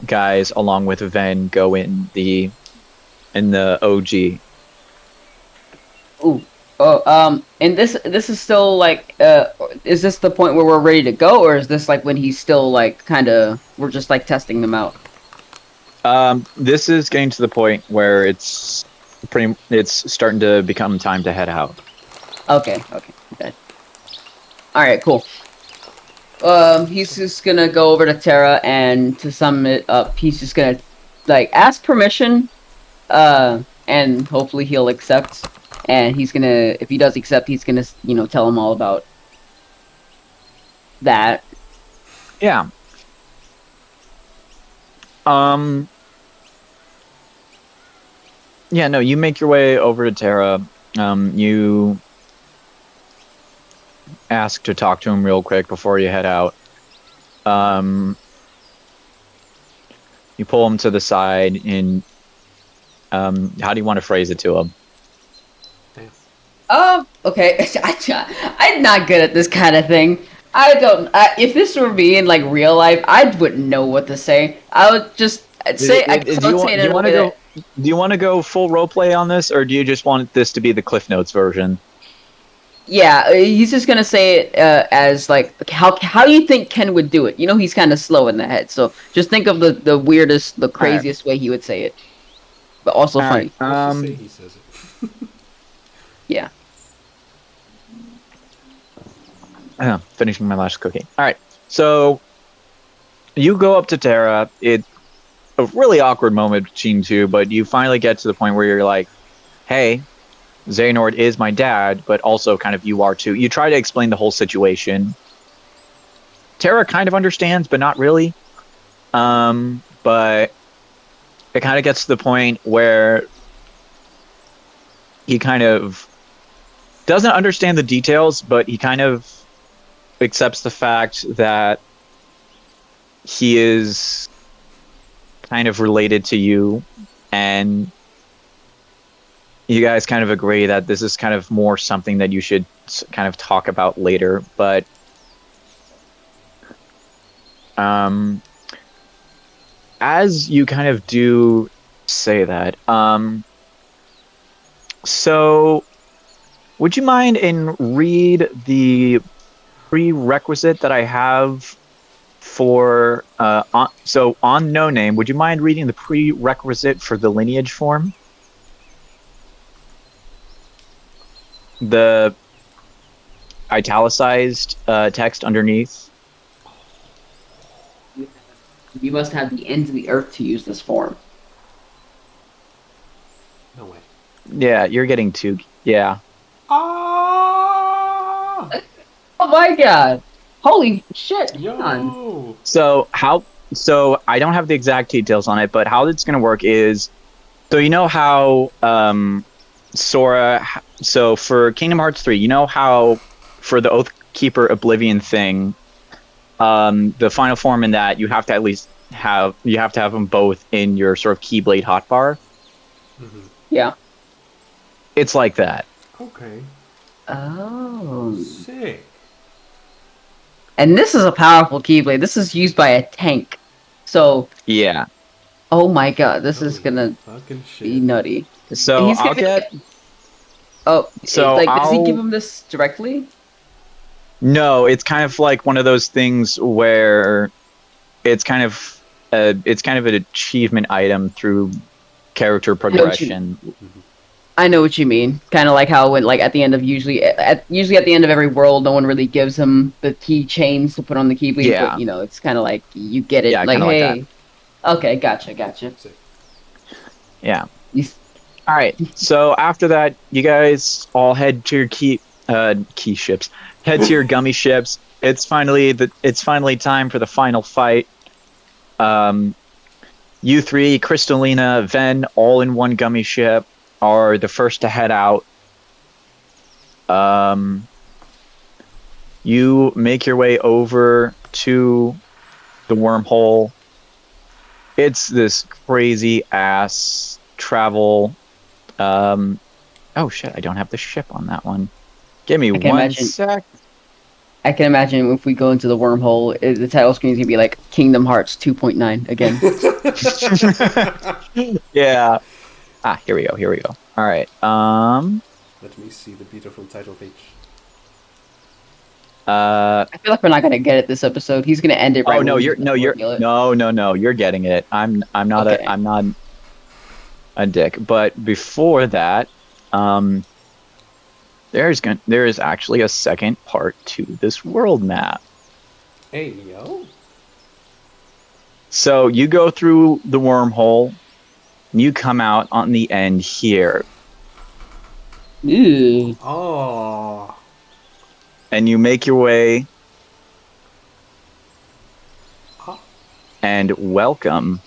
guys, along with Ven, go in the OG. Ooh. Oh, and this is still like, is this the point where we're ready to go, or is this like when he's still like we're just like testing them out? This is getting to the point where it's starting to become time to head out. Okay. All right, cool. He's just gonna go over to Terra, and to sum it up, he's just gonna like ask permission, and hopefully he'll accept. And he's gonna, if he does accept, he's gonna, tell him all about that. Yeah. Yeah, no, you make your way over to Terra. You ask to talk to him real quick before you head out. You pull him to the side, and how do you want to phrase it to him? Okay. I'm not good at this kind of thing. I don't. If this were me in like real life, I wouldn't know what to say. I would just say. Do you want to go full roleplay on this, or do you just want this to be the Cliff Notes version? Yeah, he's just gonna say it as like how you think Ken would do it. You know, he's kind of slow in the head, so just think of the weirdest, the craziest way he would say it, but also All right. funny. Let's just say he says it. Yeah. Finishing my last cookie. All right. So you go up to Terra. It's a really awkward moment between two, but you finally get to the point where you're like, "Hey, Xehanort is my dad, but also kind of you are too." You try to explain the whole situation. Terra kind of understands, but not really. But it kind of gets to the point where he kind of doesn't understand the details, but he kind of accepts the fact that he is kind of related to you, and you guys kind of agree that this is kind of more something that you should kind of talk about later. But as you kind of do say that, so would you mind and read the prerequisite that I have for on No Name? Would you mind reading the prerequisite for the lineage form? The italicized text underneath. You must have the ends of the earth to use this form. No way. Yeah, you're getting two. Yeah. Ah! Oh my god! Holy shit! Hang on. Yo! So I don't have the exact details on it, but how it's going to work is, so you know how Sora. So for Kingdom Hearts 3, you know how for the Oathkeeper Oblivion thing, the final form in that you have to at least have them both in your sort of Keyblade hotbar. Mm-hmm. Yeah. It's like that. Okay. Oh. Sick. And this is a powerful Keyblade. This is used by a tank. So, Yeah. oh my god, this is Holy gonna fucking shit. be nutty. So He's I'll gonna- get. Oh, So like, does he I'll- give him this directly? No, it's kind of like one of those things where it's kind of an achievement item through character progression. I know what you mean. Kind of like how when, like, at the end of usually at the end of every world, no one really gives him the key chains to put on the Keyblade. Yeah. But, you know, it's kind of like you get it. Yeah, like, kinda like hey, okay, gotcha. Sick. Yeah. You, All right. So after that, you guys all head to your key ships. Head to your gummy ships. It's finally time for the final fight. You three, Crystalina, Ven, all in one gummy ship, are the first to head out. You make your way over to the wormhole. It's this crazy ass travel. Oh shit! I don't have the ship on that one. Give me I can one imagine. sec. I can imagine if we go into the wormhole, the title screen is gonna be like Kingdom Hearts 2.9 again. Yeah. Here we go. All right. Let me see the beautiful title page. I feel like we're not gonna get it this episode. He's gonna end it right. Oh no, when you're we reveal it. no, you're getting it. I'm not Okay. I'm not a dick. But before that, there is actually a second part to this world map. Hey, yo. So you go through the wormhole, and you come out on the end here, Ooh. Oh. and you make your way. Huh? And welcome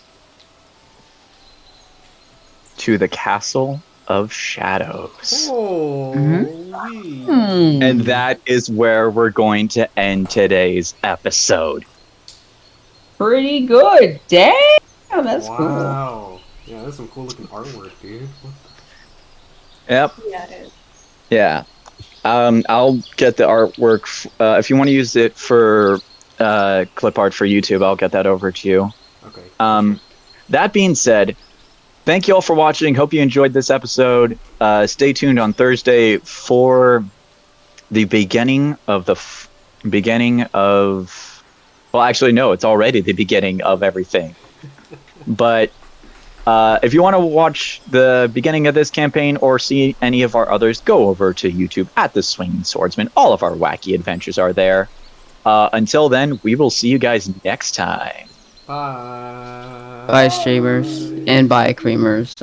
to the Castle of Shadows. Oh. And that is where we're going to end today's episode. Pretty good. Damn, that's cool. Wow. Yeah, that's some cool looking artwork, dude. What Yep. Yeah, it is. Yeah. I'll get the artwork. If you want to use it for clip art for YouTube, I'll get that over to you. the... Okay. That being said, thank you all for watching. Hope you enjoyed this episode. Stay tuned on Thursday for the beginning of beginning of. Well, actually, no. It's already the beginning of everything. But if you want to watch the beginning of this campaign or see any of our others, go over to YouTube at The Swinging Swordsman. All of our wacky adventures are there. Until then, we will see you guys next time. Bye. Bye, streamers, and bye, creamers.